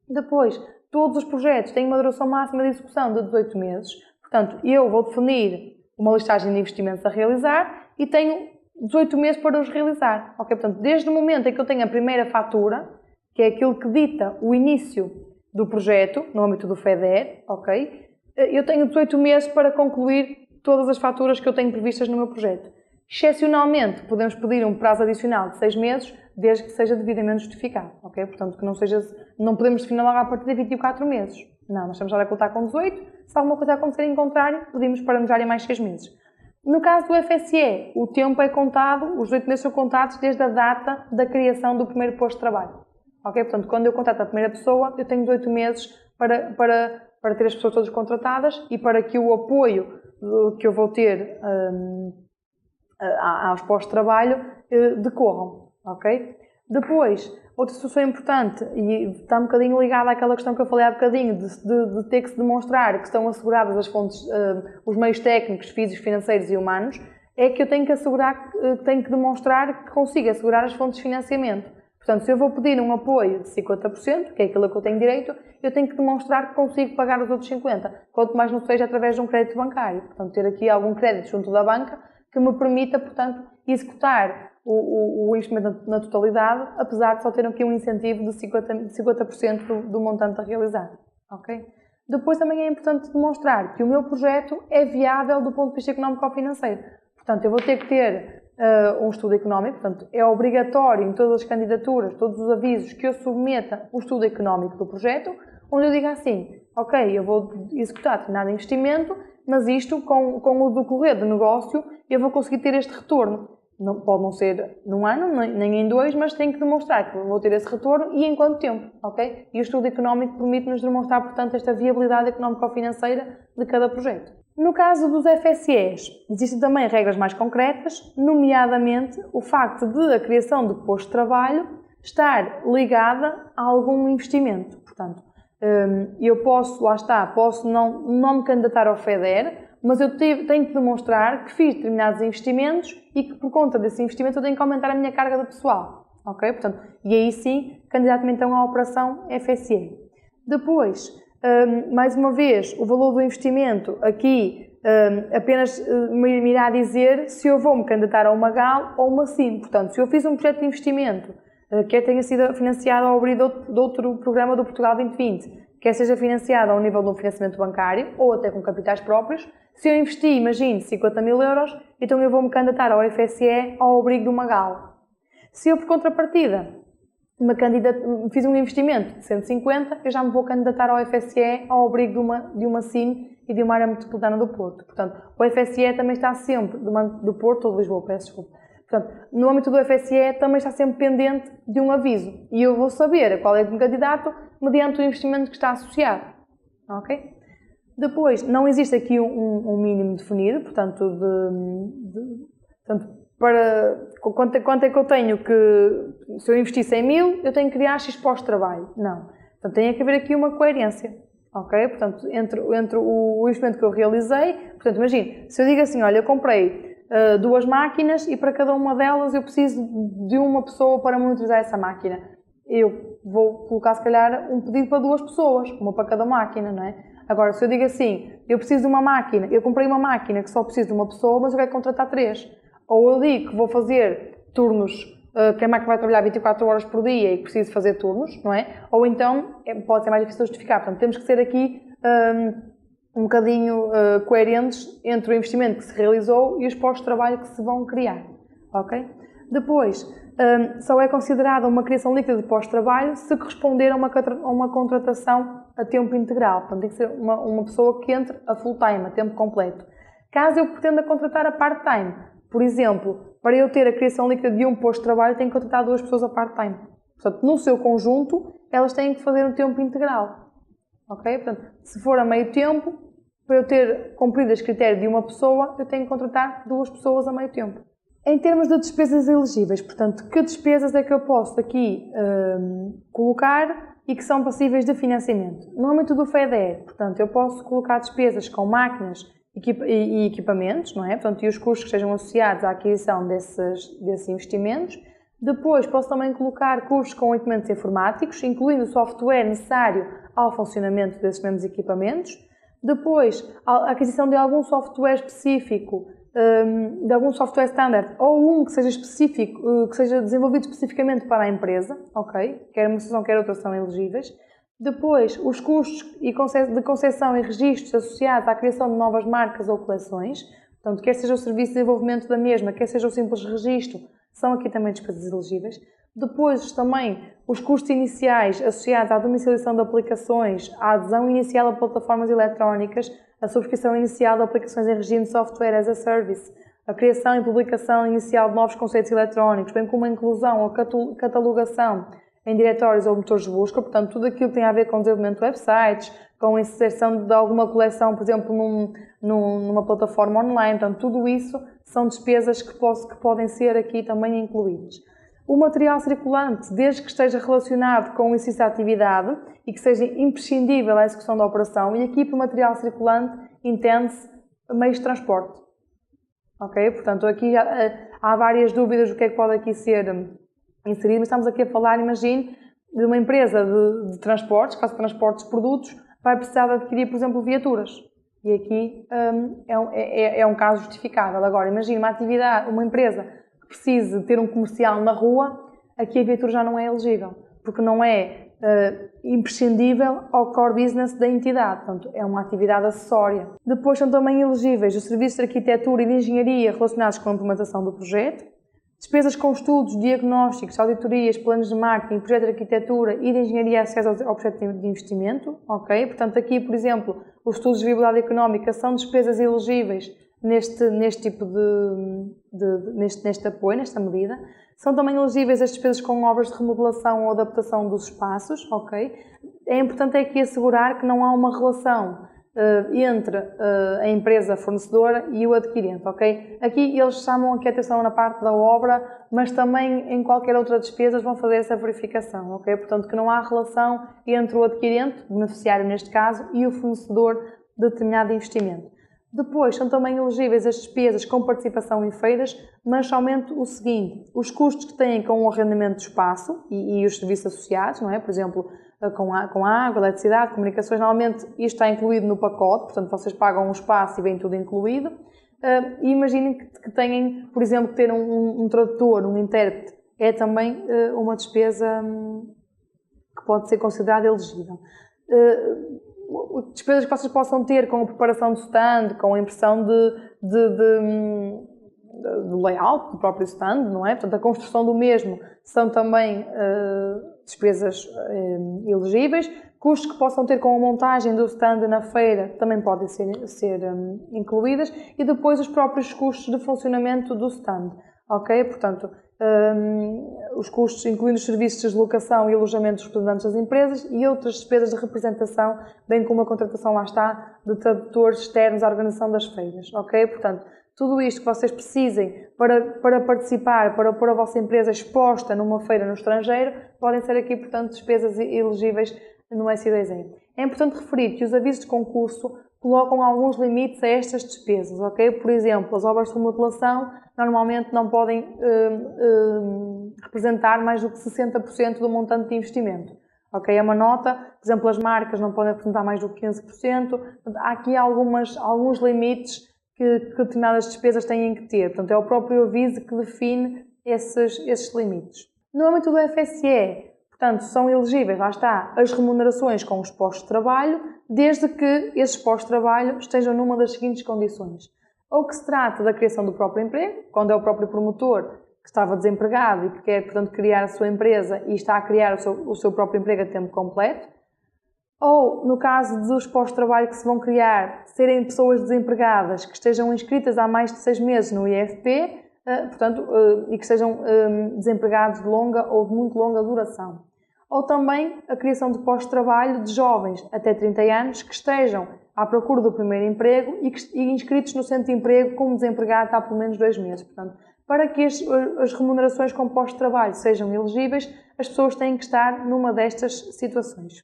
Depois, todos os projetos têm uma duração máxima de execução de 18 meses, portanto, eu vou definir uma listagem de investimentos a realizar e tenho 18 meses para os realizar. Ok? Portanto, desde o momento em que eu tenho a primeira fatura, que é aquilo que dita o início do projeto, no âmbito do FEDER, ok? Eu tenho 18 meses para concluir todas as faturas que eu tenho previstas no meu projeto. Excepcionalmente, podemos pedir um prazo adicional de 6 meses, desde que seja devidamente justificado. Ok? Portanto, que não podemos definir logo a partir de 24 meses. Não, nós estamos a contar com 18. Se alguma coisa acontecer em contrário, pedimos para nos darem mais 6 meses. No caso do FSE, o tempo é contado, os 18 meses são contados desde a data da criação do primeiro posto de trabalho. Ok? Portanto, quando eu contrato a primeira pessoa, eu tenho 18 meses para ter as pessoas todas contratadas e para que o apoio que eu vou ter aos postos de trabalho decorram. Ok? Depois, outra situação importante, e está um bocadinho ligada àquela questão que eu falei há bocadinho, de ter que se demonstrar que estão asseguradas as fontes, os meios técnicos, físicos, financeiros e humanos, é que eu tenho que demonstrar que consigo assegurar as fontes de financiamento. Portanto, se eu vou pedir um apoio de 50%, que é aquilo que eu tenho direito, eu tenho que demonstrar que consigo pagar os outros 50%, quanto mais não seja através de um crédito bancário. Portanto, ter aqui algum crédito junto da banca que me permita, portanto, executar o investimento na totalidade, apesar de só ter aqui um incentivo de 50% do montante a realizar. Okay? Depois também é importante demonstrar que o meu projeto é viável do ponto de vista económico ou financeiro. Portanto, eu vou ter que ter um estudo económico, portanto, é obrigatório em todas as candidaturas, todos os avisos, que eu submeta o estudo económico do projeto, onde eu diga assim, ok, eu vou executar determinado investimento, mas isto, com o decorrer do negócio, eu vou conseguir ter este retorno. Não, pode não ser num ano, nem em 2, mas tenho que demonstrar que vou ter esse retorno e em quanto tempo, ok? E o estudo económico permite-nos demonstrar, portanto, esta viabilidade económico-financeira de cada projeto. No caso dos FSEs, existem também regras mais concretas, nomeadamente o facto de a criação do posto de trabalho estar ligada a algum investimento. Portanto, eu posso não me candidatar ao FEDER, mas eu tenho que demonstrar que fiz determinados investimentos e que por conta desse investimento eu tenho que aumentar a minha carga de pessoal. Ok? Portanto, e aí sim, candidato-me então à operação FSE. Depois, mais uma vez, o valor do investimento aqui apenas me irá dizer se eu vou me candidatar a uma GAL ou uma SIM. Portanto, se eu fiz um projeto de investimento quer tenha sido financiado ao abrir de outro programa do Portugal 2020, quer seja financiado ao nível de um financiamento bancário ou até com capitais próprios, se eu investi, imagine, 50 mil euros, então eu vou-me candidatar ao FSE ao abrigo de uma GAL. Se eu, por contrapartida, fiz um investimento de 150, eu já me vou candidatar ao FSE ao abrigo de uma SIM e de uma área metropolitana do Porto. Portanto, o FSE também está sempre do Porto ou de Lisboa, peço desculpa. Portanto, no âmbito do FSE também está sempre pendente de um aviso. E eu vou saber qual é o candidato mediante o investimento que está associado. Ok? Depois, não existe aqui um mínimo definido, portanto, quanto é que eu tenho que, se eu investir 100 mil, eu tenho que criar X pós-trabalho. Não. Portanto, tem que haver aqui uma coerência. Ok? Portanto, entre o investimento que eu realizei, portanto, imagine, se eu digo assim, olha, eu comprei 2 máquinas e para cada uma delas eu preciso de uma pessoa para monitorizar essa máquina. Eu vou colocar, se calhar, um pedido para 2 pessoas, uma para cada máquina, não é? Agora, se eu digo assim, eu preciso de uma máquina, eu comprei uma máquina que só preciso de uma pessoa, mas eu quero contratar 3. Ou eu digo que vou fazer turnos, que a máquina vai trabalhar 24 horas por dia e que preciso fazer turnos, não é? Ou então, pode ser mais difícil de justificar. Portanto, temos que ser aqui um bocadinho coerentes entre o investimento que se realizou e os postos de trabalho que se vão criar, ok? Depois, só é considerada uma criação líquida de pós-trabalho se corresponder a uma contratação a tempo integral. Portanto, tem que ser uma pessoa que entre a full-time, a tempo completo. Caso eu pretenda contratar a part-time, por exemplo, para eu ter a criação líquida de um posto de trabalho, tenho que contratar 2 pessoas a part-time. Portanto, no seu conjunto, elas têm que fazer um tempo integral. Ok? Portanto, se for a meio tempo, para eu ter cumprido este critério de uma pessoa, eu tenho que contratar 2 pessoas a meio tempo. Em termos de despesas elegíveis, portanto, que despesas é que eu posso aqui colocar e que são passíveis de financiamento? No âmbito do FEDER, portanto, eu posso colocar despesas com máquinas e equipamentos, não é? Portanto, e os custos que estejam associados à aquisição desses investimentos. Depois, posso também colocar custos com equipamentos informáticos, incluindo o software necessário ao funcionamento desses mesmos equipamentos. Depois, a aquisição de algum software específico, de algum software standard, ou um que seja específico, que seja desenvolvido especificamente para a empresa, ok? Quer uma solução, quer outra são elegíveis. Depois, os custos de concessão e registros associados à criação de novas marcas ou coleções, portanto, quer seja o serviço de desenvolvimento da mesma, quer seja o simples registro, são aqui também despesas elegíveis. Depois, também, os custos iniciais associados à domiciliação de aplicações, à adesão inicial a plataformas eletrónicas, a subscrição inicial de aplicações em regime de software as a service, a criação e publicação inicial de novos conceitos eletrónicos, bem como a inclusão ou catalogação em diretórios ou motores de busca, portanto, tudo aquilo que tem a ver com o desenvolvimento de websites, com a inserção de alguma coleção, por exemplo, numa plataforma online, portanto, tudo isso são despesas que podem ser aqui também incluídas. O material circulante, desde que esteja relacionado com o exercício da atividade e que seja imprescindível à execução da operação, e aqui por material circulante entende-se meios de transporte. Ok? Portanto, aqui há várias dúvidas do que é que pode aqui ser inserido, mas estamos aqui a falar, imagine, de uma empresa de transportes, que faz transportes de produtos, vai precisar de adquirir, por exemplo, viaturas. E aqui é um caso justificável. Agora, imagine uma empresa que precise ter um comercial na rua, aqui a viatura já não é elegível, porque não é imprescindível ao core business da entidade, portanto, é uma atividade acessória. Depois são também elegíveis os serviços de arquitetura e de engenharia relacionados com a implementação do projeto, despesas com estudos, diagnósticos, auditorias, planos de marketing, projeto de arquitetura e de engenharia associados ao projeto de investimento, ok? Portanto, aqui, por exemplo, os estudos de viabilidade económica são despesas elegíveis neste tipo neste apoio, nesta medida. São também elegíveis as despesas com obras de remodelação ou adaptação dos espaços, ok? É importante aqui assegurar que não há uma relação entre a empresa fornecedora e o adquirente, ok? Aqui eles chamam aqui a atenção na parte da obra, mas também em qualquer outra despesa vão fazer essa verificação, ok? Portanto, que não há relação entre o adquirente, beneficiário neste caso, e o fornecedor de determinado investimento. Depois, são também elegíveis as despesas com participação em feiras, mas somente o seguinte, os custos que têm com o arrendamento do espaço e os serviços associados, não é? Por exemplo, com água, eletricidade, comunicações, normalmente isto está incluído no pacote, portanto vocês pagam um espaço e vem tudo incluído. E imaginem que têm, por exemplo, que ter um tradutor, um intérprete, é também uma despesa que pode ser considerada elegível. Despesas que vocês possam ter com a preparação do stand, com a impressão do layout do próprio stand, não é? Portanto, a construção do mesmo são também despesas elegíveis. Custos que possam ter com a montagem do stand na feira também podem ser incluídas. E depois os próprios custos de funcionamento do stand. ok? Portanto, os custos, incluindo os serviços de deslocação e alojamento dos representantes das empresas e outras despesas de representação, bem como a contratação, lá está, de tradutores externos à organização das feiras, ok? Portanto, tudo isto que vocês precisem para participar, para pôr a vossa empresa exposta numa feira no estrangeiro, podem ser aqui, portanto, despesas elegíveis no SI2E. É importante referir que os avisos de concurso colocam alguns limites a estas despesas, ok? Por exemplo, as obras de remodelação normalmente não podem representar mais do que 60% do montante de investimento, ok? É uma nota, por exemplo, as marcas não podem representar mais do que 15%, portanto, há aqui alguns limites que determinadas despesas têm que ter, portanto, é o próprio aviso que define esses limites. No âmbito do FSE, portanto, são elegíveis, lá está, as remunerações com os postos de trabalho, desde que esses postos de trabalho estejam numa das seguintes condições. Ou que se trate da criação do próprio emprego, quando é o próprio promotor que estava desempregado e que quer, portanto, criar a sua empresa e está a criar o seu próprio emprego a tempo completo. Ou, no caso dos postos de trabalho que se vão criar, serem pessoas desempregadas que estejam inscritas há mais de 6 meses no IFP, portanto, e que sejam desempregados de longa ou de muito longa duração. Ou também a criação de postos de trabalho de jovens até 30 anos que estejam à procura do primeiro emprego e inscritos no centro de emprego como desempregados há pelo menos 2 meses. Portanto, para que as remunerações com postos de trabalho sejam elegíveis, as pessoas têm que estar numa destas situações.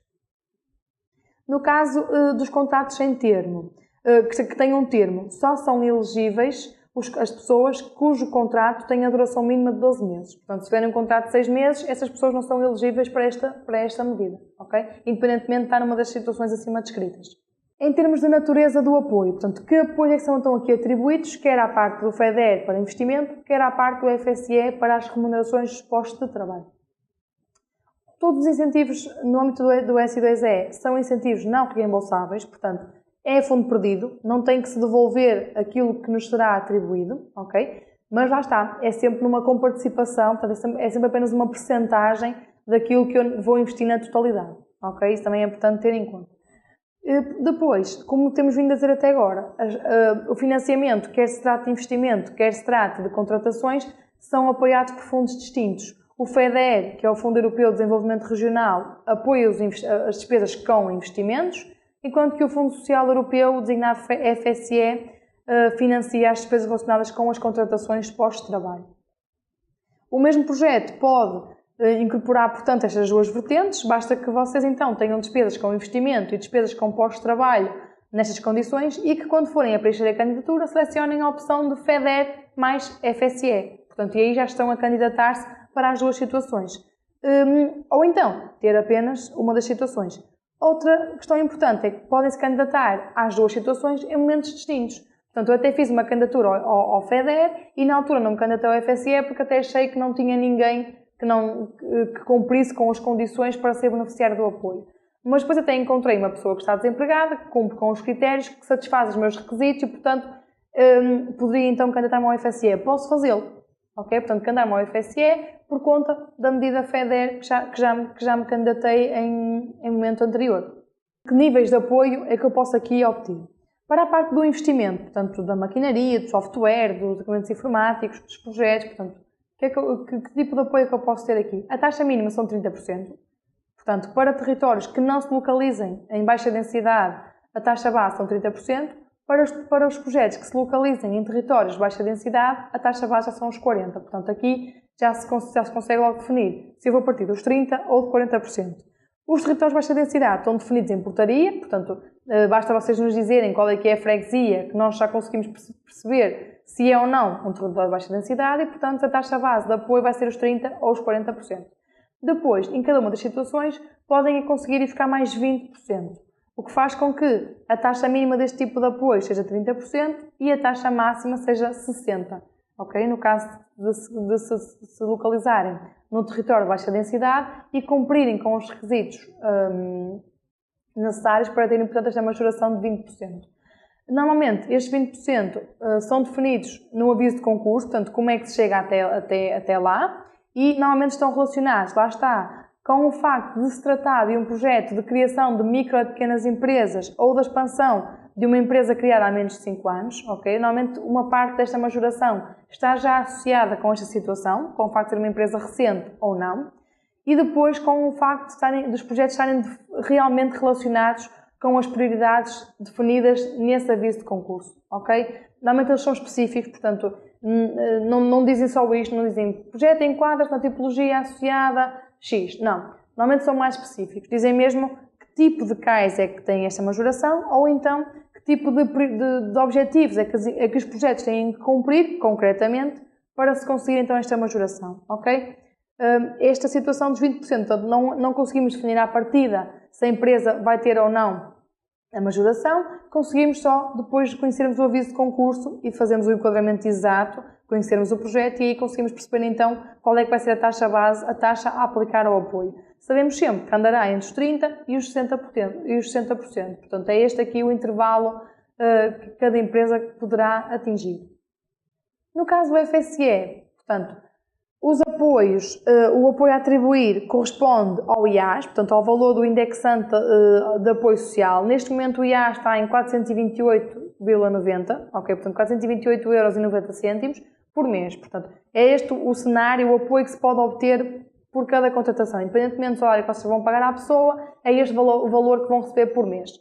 No caso dos contratos sem termo, que tenham termo, só são elegíveis as pessoas cujo contrato tem a duração mínima de 12 meses. Portanto, se tiverem um contrato de 6 meses, essas pessoas não são elegíveis para esta medida, ok? Independentemente de estar numa das situações acima descritas. Em termos de natureza do apoio, portanto, que apoio é que são então aqui atribuídos, quer à parte do FEDER para investimento, quer à parte do FSE para as remunerações dos postos de trabalho. Todos os incentivos no âmbito do SI2E são incentivos não reembolsáveis, portanto, é fundo perdido, não tem que se devolver aquilo que nos será atribuído, ok? Mas lá está, é sempre numa comparticipação, portanto, é sempre apenas uma percentagem daquilo que eu vou investir na totalidade, ok? Isso também é importante ter em conta. Depois, como temos vindo a dizer até agora, o financiamento, quer se trate de investimento, quer se trate de contratações, são apoiados por fundos distintos. O FEDER, que é o Fundo Europeu de Desenvolvimento Regional, apoia as despesas com investimentos, enquanto que o Fundo Social Europeu, designado FSE, financia as despesas relacionadas com as contratações de postos de trabalho. O mesmo projeto pode incorporar, portanto, estas duas vertentes, basta que vocês então tenham despesas com investimento e despesas com postos de trabalho nestas condições e que quando forem a preencher a candidatura selecionem a opção de FEDER mais FSE. Portanto, e aí já estão a candidatar-se para as duas situações. Ou então, ter apenas uma das situações. Outra questão importante é que podem se candidatar às duas situações em momentos distintos. Portanto, eu até fiz uma candidatura ao FEDER e na altura não me candidatei ao FSE porque até achei que não tinha ninguém que cumprisse com as condições para ser beneficiário do apoio. Mas depois até encontrei uma pessoa que está desempregada, que cumpre com os critérios, que satisfaz os meus requisitos e, portanto, poderia então candidatar-me ao FSE. Posso fazê-lo, ok? Portanto, candidatar-me ao FSE por conta da medida FEDER que já me candidatei em momento anterior. Que níveis de apoio é que eu posso aqui obter? Para a parte do investimento, portanto, da maquinaria, do software, dos equipamentos informáticos, dos projetos, portanto, que tipo de apoio é que eu posso ter aqui? A taxa mínima são 30%. Portanto, para territórios que não se localizem em baixa densidade, a taxa base são 30%. Para os projetos que se localizem em territórios de baixa densidade, a taxa base já são os 40%. Portanto, aqui já se consegue logo definir se eu vou partir dos 30% ou de 40%. Os territórios de baixa densidade estão definidos em portaria, portanto, basta vocês nos dizerem qual é que é a freguesia, que nós já conseguimos perceber se é ou não um território de baixa densidade e, portanto, a taxa base de apoio vai ser os 30% ou os 40%. Depois, em cada uma das situações, podem conseguir ir ficar mais 20%, o que faz com que a taxa mínima deste tipo de apoio seja 30% e a taxa máxima seja 60%. Okay? No caso de se localizarem no território de baixa densidade e cumprirem com os requisitos necessários para terem, portanto, esta majoração de 20%. Normalmente, estes 20% são definidos no aviso de concurso, portanto, como é que se chega até lá, e normalmente estão relacionados, lá está, com o facto de se tratar de um projeto de criação de micro e pequenas empresas ou da expansão de uma empresa criada há menos de 5 anos, ok? Normalmente uma parte desta majoração está já associada com esta situação, com o facto de ser uma empresa recente ou não, e depois com o facto dos projetos estarem realmente relacionados com as prioridades definidas nesse aviso de concurso, ok? Normalmente eles são específicos, portanto, não dizem só isto, não dizem projeto enquadra-se na tipologia associada X, não. Normalmente são mais específicos, dizem mesmo que tipo de CAIs é que tem esta majoração ou então que tipo de objetivos é que os projetos têm que cumprir concretamente para se conseguir então esta majoração, ok? Esta situação dos 20%, portanto, não conseguimos definir à partida se a empresa vai ter ou não a majoração, conseguimos só depois de conhecermos o aviso de concurso e fazermos o enquadramento exato, conhecermos o projeto e aí conseguimos perceber então qual é que vai ser a taxa base, a taxa a aplicar ao apoio. Sabemos sempre que andará entre os 30% e os 60%. Portanto, é este aqui o intervalo que cada empresa poderá atingir. No caso do FSE, portanto, os apoios, o apoio a atribuir corresponde ao IAS, portanto ao valor do indexante de apoio social. Neste momento o IAS está em 428,90, ok? Portanto 428,90€ por mês. Portanto, é este o cenário, o apoio que se pode obter por cada contratação. Independentemente do salário que vocês vão pagar à pessoa, é este o valor que vão receber por mês.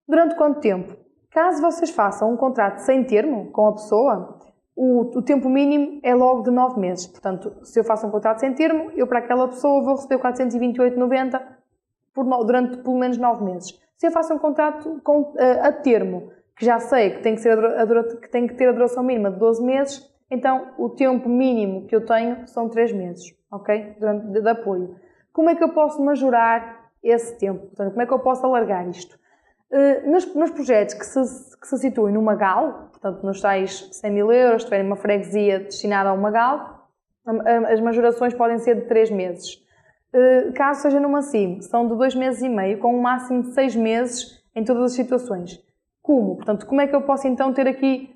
Durante quanto tempo? Caso vocês façam um contrato sem termo com a pessoa, o tempo mínimo é logo de 9 meses. Portanto, se eu faço um contrato sem termo, eu para aquela pessoa vou receber 428,90 durante pelo menos 9 meses. Se eu faço um contrato a termo, que já sei que tem que ter a duração mínima de 12 meses, então o tempo mínimo que eu tenho são 3 meses, ok? De apoio. Como é que eu posso majorar esse tempo? Portanto, como é que eu posso alargar isto? Nos projetos que se situem numa GAL, portanto nos tais 100.000€, se tiverem uma freguesia destinada a uma GAL, as majorações podem ser de 3 meses. Caso seja numa CIM, são de 2 meses e meio, com um máximo de 6 meses em todas as situações. Como? Portanto, como é que eu posso então ter aqui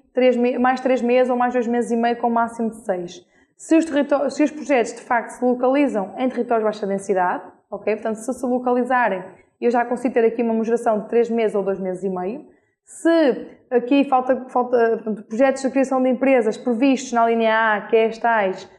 mais 3 meses ou mais 2 meses e meio com um máximo de 6? Se os projetos de facto se localizam em territórios de baixa densidade, ok? Portanto, se localizarem, eu já consigo ter aqui uma majoração de 3 meses ou 2 meses e meio. Se aqui falta portanto, projetos de criação de empresas previstos na linha A, que é os tais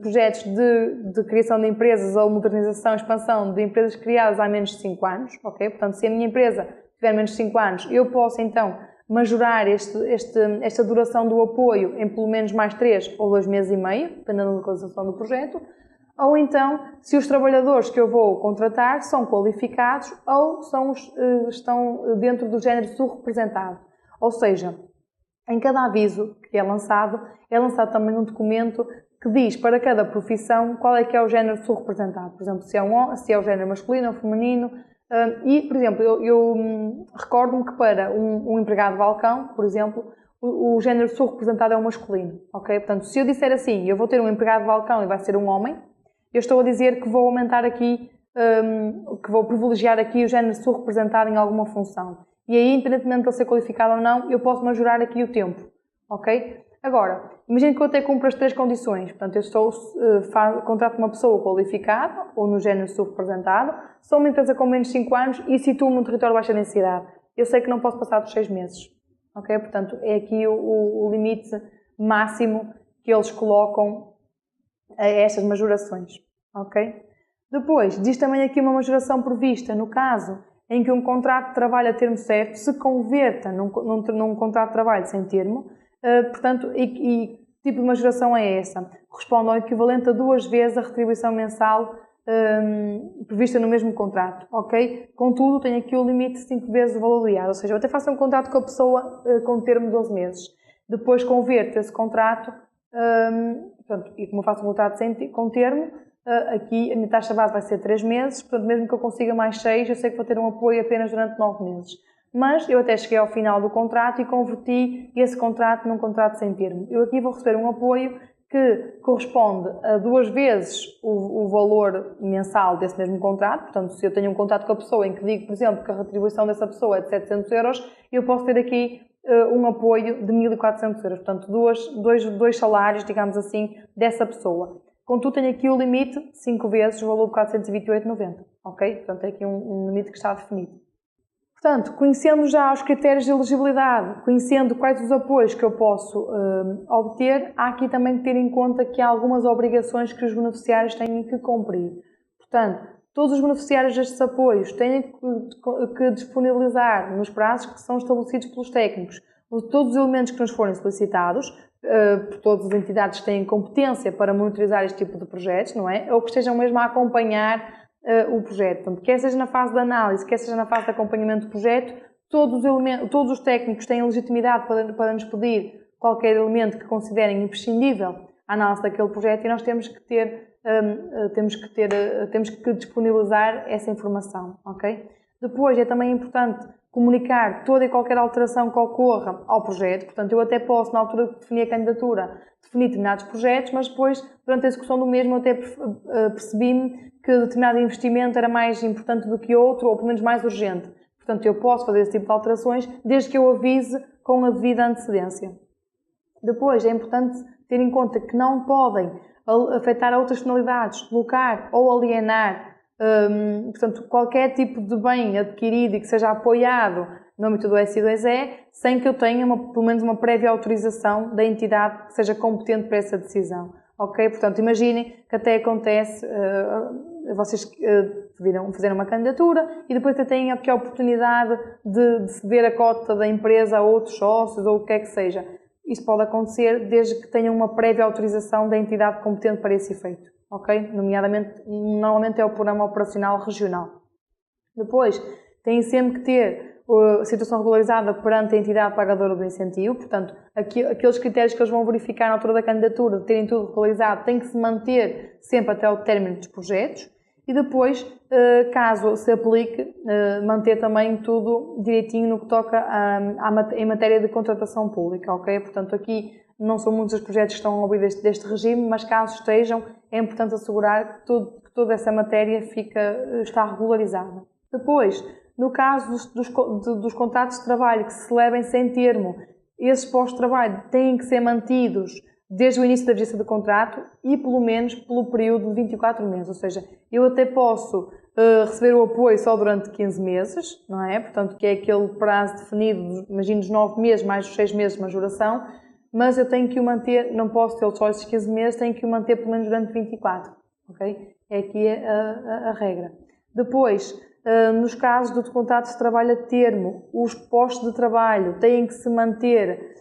projetos de criação de empresas ou modernização, expansão de empresas criadas há menos de 5 anos, ok? Portanto, se a minha empresa tiver menos de 5 anos, eu posso então majorar esta duração do apoio em pelo menos mais 3 ou 2 meses e meio, dependendo da localização do projeto. Ou então, se os trabalhadores que eu vou contratar são qualificados ou estão dentro do género subrepresentado. Ou seja, em cada aviso que é lançado também um documento que diz para cada profissão qual é que é o género subrepresentado. Por exemplo, se é o género masculino ou feminino. E, por exemplo, eu recordo-me que para um empregado de balcão, por exemplo, o género subrepresentado é o masculino. Ok? Portanto, se eu disser assim, eu vou ter um empregado de balcão e vai ser um homem, eu estou a dizer que vou aumentar aqui, que vou privilegiar aqui o género subrepresentado em alguma função. E aí, independentemente de ele ser qualificado ou não, eu posso majorar aqui o tempo. Ok? Agora, imagine que eu até cumpro as 3 condições. Portanto, eu contrato uma pessoa qualificada, ou no género subrepresentado, sou uma empresa com menos de 5 anos e situo-me num território de baixa densidade. Eu sei que não posso passar dos 6 meses. Ok? Portanto, é aqui o limite máximo que eles colocam a estas majorações, ok? Depois, diz também aqui uma majoração prevista no caso em que um contrato de trabalho a termo certo se converta num contrato de trabalho sem termo, portanto, e tipo de majoração é essa? Corresponde ao equivalente a 2 vezes a retribuição mensal prevista no mesmo contrato, ok? Contudo, tem aqui o limite de 5 vezes o valor do IAS, ou seja, eu até faço um contrato com a pessoa com termo de 12 meses, depois converto esse contrato. Portanto, e como eu faço um contrato com termo, aqui a minha taxa base vai ser 3 meses, portanto, mesmo que eu consiga mais 6, eu sei que vou ter um apoio apenas durante 9 meses. Mas eu até cheguei ao final do contrato e converti esse contrato num contrato sem termo. Eu aqui vou receber um apoio que corresponde a 2 vezes o valor mensal desse mesmo contrato. Portanto, se eu tenho um contrato com a pessoa em que digo, por exemplo, que a retribuição dessa pessoa é de 700€, eu posso ter aqui um apoio de 1.400€, portanto, dois salários, digamos assim, dessa pessoa. Contudo, tenho aqui o limite, 5 vezes o valor de 428,90, ok? Portanto, é aqui um limite que está definido. Portanto, conhecendo já os critérios de elegibilidade, conhecendo quais os apoios que eu posso obter, há aqui também de ter em conta que há algumas obrigações que os beneficiários têm que cumprir. Portanto, todos os beneficiários destes apoios têm que disponibilizar nos prazos que são estabelecidos pelos técnicos todos os elementos que nos forem solicitados, todas as entidades têm competência para monitorizar este tipo de projetos, não é? Ou que estejam mesmo a acompanhar o projeto. Portanto, quer seja na fase de análise, quer seja na fase de acompanhamento do projeto, todos os técnicos têm legitimidade para nos pedir qualquer elemento que considerem imprescindível à análise daquele projeto e nós temos que disponibilizar essa informação, ok? Depois é também importante comunicar toda e qualquer alteração que ocorra ao projeto. Portanto, eu até posso, na altura de definir a candidatura, definir determinados projetos, mas depois, durante a execução do mesmo, eu até percebi-me que determinado investimento era mais importante do que outro, ou pelo menos mais urgente. Portanto, eu posso fazer esse tipo de alterações, desde que eu avise com a devida antecedência. Depois, é importante ter em conta que não podem afetar outras finalidades, bloquear ou alienar, portanto, qualquer tipo de bem adquirido e que seja apoiado no âmbito do SI2E, sem que eu tenha pelo menos uma prévia autorização da entidade que seja competente para essa decisão. Ok? Portanto, imaginem que até acontece, vocês fizeram uma candidatura e depois até têm aqui a oportunidade de ceder a cota da empresa a outros sócios ou o que é que seja. Isto pode acontecer desde que tenham uma prévia autorização da entidade competente para esse efeito. Ok? Normalmente é o Programa Operacional Regional. Depois, têm sempre que ter a situação regularizada perante a entidade pagadora do incentivo, portanto, aqueles critérios que eles vão verificar na altura da candidatura, de terem tudo regularizado, têm que se manter sempre até o término dos projetos e depois, caso se aplique, manter também tudo direitinho no que toca em matéria de contratação pública, ok? Portanto, aqui não são muitos os projetos que estão a ouvir deste regime, mas caso estejam, é importante assegurar que toda essa matéria está regularizada. Depois, no caso dos contratos de trabalho que se celebem sem termo, esses postos de trabalho têm que ser mantidos desde o início da vigência do contrato e pelo menos pelo período de 24 meses. Ou seja, eu até posso receber o apoio só durante 15 meses, não é? Portanto, que é aquele prazo definido, imagino, dos 9 meses mais os 6 meses de majoração, mas eu tenho que o manter, não posso ter só esses 15 meses, tenho que o manter pelo menos durante 24, ok? É aqui a regra. Depois, nos casos de contratos de trabalho a termo, os postos de trabalho têm que se manter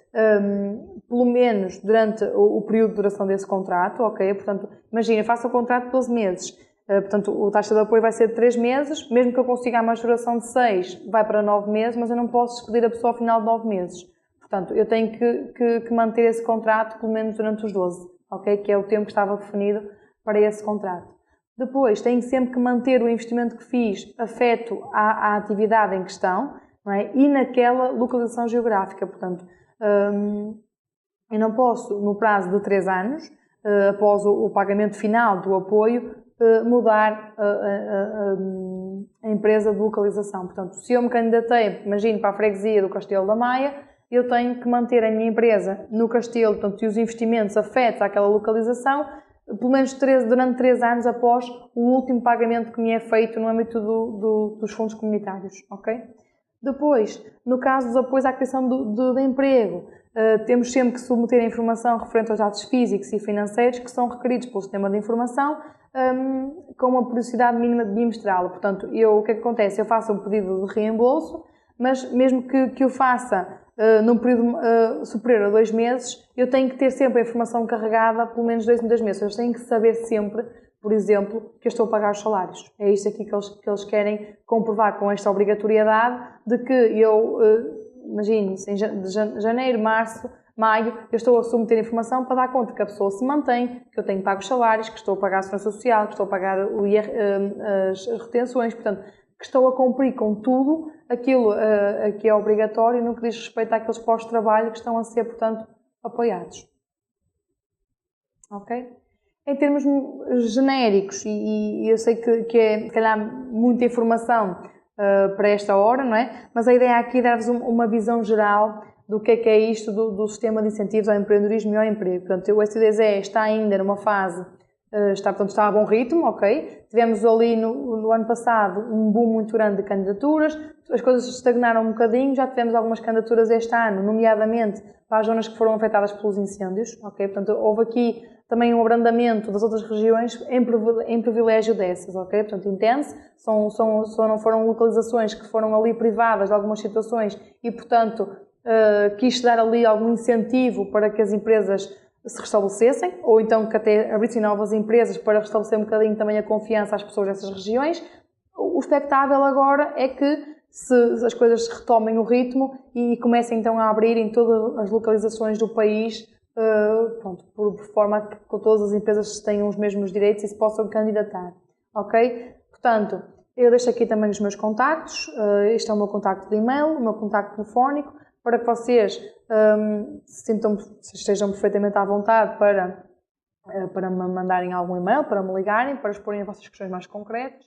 pelo menos durante o período de duração desse contrato, ok? Portanto, imagina, faço o contrato de 12 meses, portanto, a taxa de apoio vai ser de 3 meses, mesmo que eu consiga a majoração de 6, vai para 9 meses, mas eu não posso despedir a pessoa ao final de 9 meses. Portanto, eu tenho que manter esse contrato pelo menos durante os 12, ok? Que é o tempo que estava definido para esse contrato. Depois, tenho sempre que manter o investimento que fiz afeto à atividade em questão, não é? E naquela localização geográfica. Portanto, eu não posso, no prazo de 3 anos, após o pagamento final do apoio, mudar a empresa de localização. Portanto, se eu me candidatei, imagino, para a freguesia do Castelo da Maia, eu tenho que manter a minha empresa no Castelo, portanto, e os investimentos afetos àquela localização, pelo menos durante 3 anos após o último pagamento que me é feito no âmbito dos fundos comunitários, ok? Depois, no caso dos apoios à criação de emprego, temos sempre que submeter a informação referente aos dados físicos e financeiros que são requeridos pelo sistema de informação com uma periodicidade mínima de bimestral. Portanto, o que é que acontece? Eu faço um pedido de reembolso, mas mesmo que eu faça num período superior a 2 meses, eu tenho que ter sempre a informação carregada pelo menos 2 meses. Eu tenho que saber sempre, por exemplo, que eu estou a pagar os salários. É isto aqui que eles querem comprovar com esta obrigatoriedade de que eu, imagine, em janeiro, março, maio, eu estou a submeter informação para dar conta que a pessoa se mantém, que eu tenho pago os salários, que estou a pagar a segurança social, que estou a pagar as retenções, portanto, que estou a cumprir com tudo aquilo que é obrigatório no que diz respeito àqueles postos de trabalho que estão a ser, portanto, apoiados. Ok? Em termos genéricos, e eu sei que é, se calhar, muita informação para esta hora, não é? Mas a ideia aqui é dar-vos uma visão geral do que é isto do sistema de incentivos ao empreendedorismo e ao emprego. Portanto, o SI2E está ainda numa fase portanto, está a bom ritmo, ok? Tivemos ali no ano passado um boom muito grande de candidaturas, as coisas estagnaram um bocadinho, já tivemos algumas candidaturas este ano, nomeadamente para as zonas que foram afetadas pelos incêndios, ok? Portanto, houve aqui também um abrandamento das outras regiões em privilégio dessas, ok? Portanto, entende-se, foram localizações que foram ali privadas de algumas situações e, portanto, quis dar ali algum incentivo para que as empresas se restabelecessem, ou então que até abrissem novas empresas para restabelecer um bocadinho também a confiança às pessoas dessas regiões. O expectável agora é que as coisas retomem o ritmo e comecem então a abrir em todas as localizações do país, por forma a que todas as empresas tenham os mesmos direitos e se possam candidatar, ok? Portanto, eu deixo aqui também os meus contactos, este é o meu contacto de e-mail, o meu contacto telefónico, para que vocês estejam perfeitamente à vontade para me mandarem algum e-mail, para me ligarem, para exporem as vossas questões mais concretas.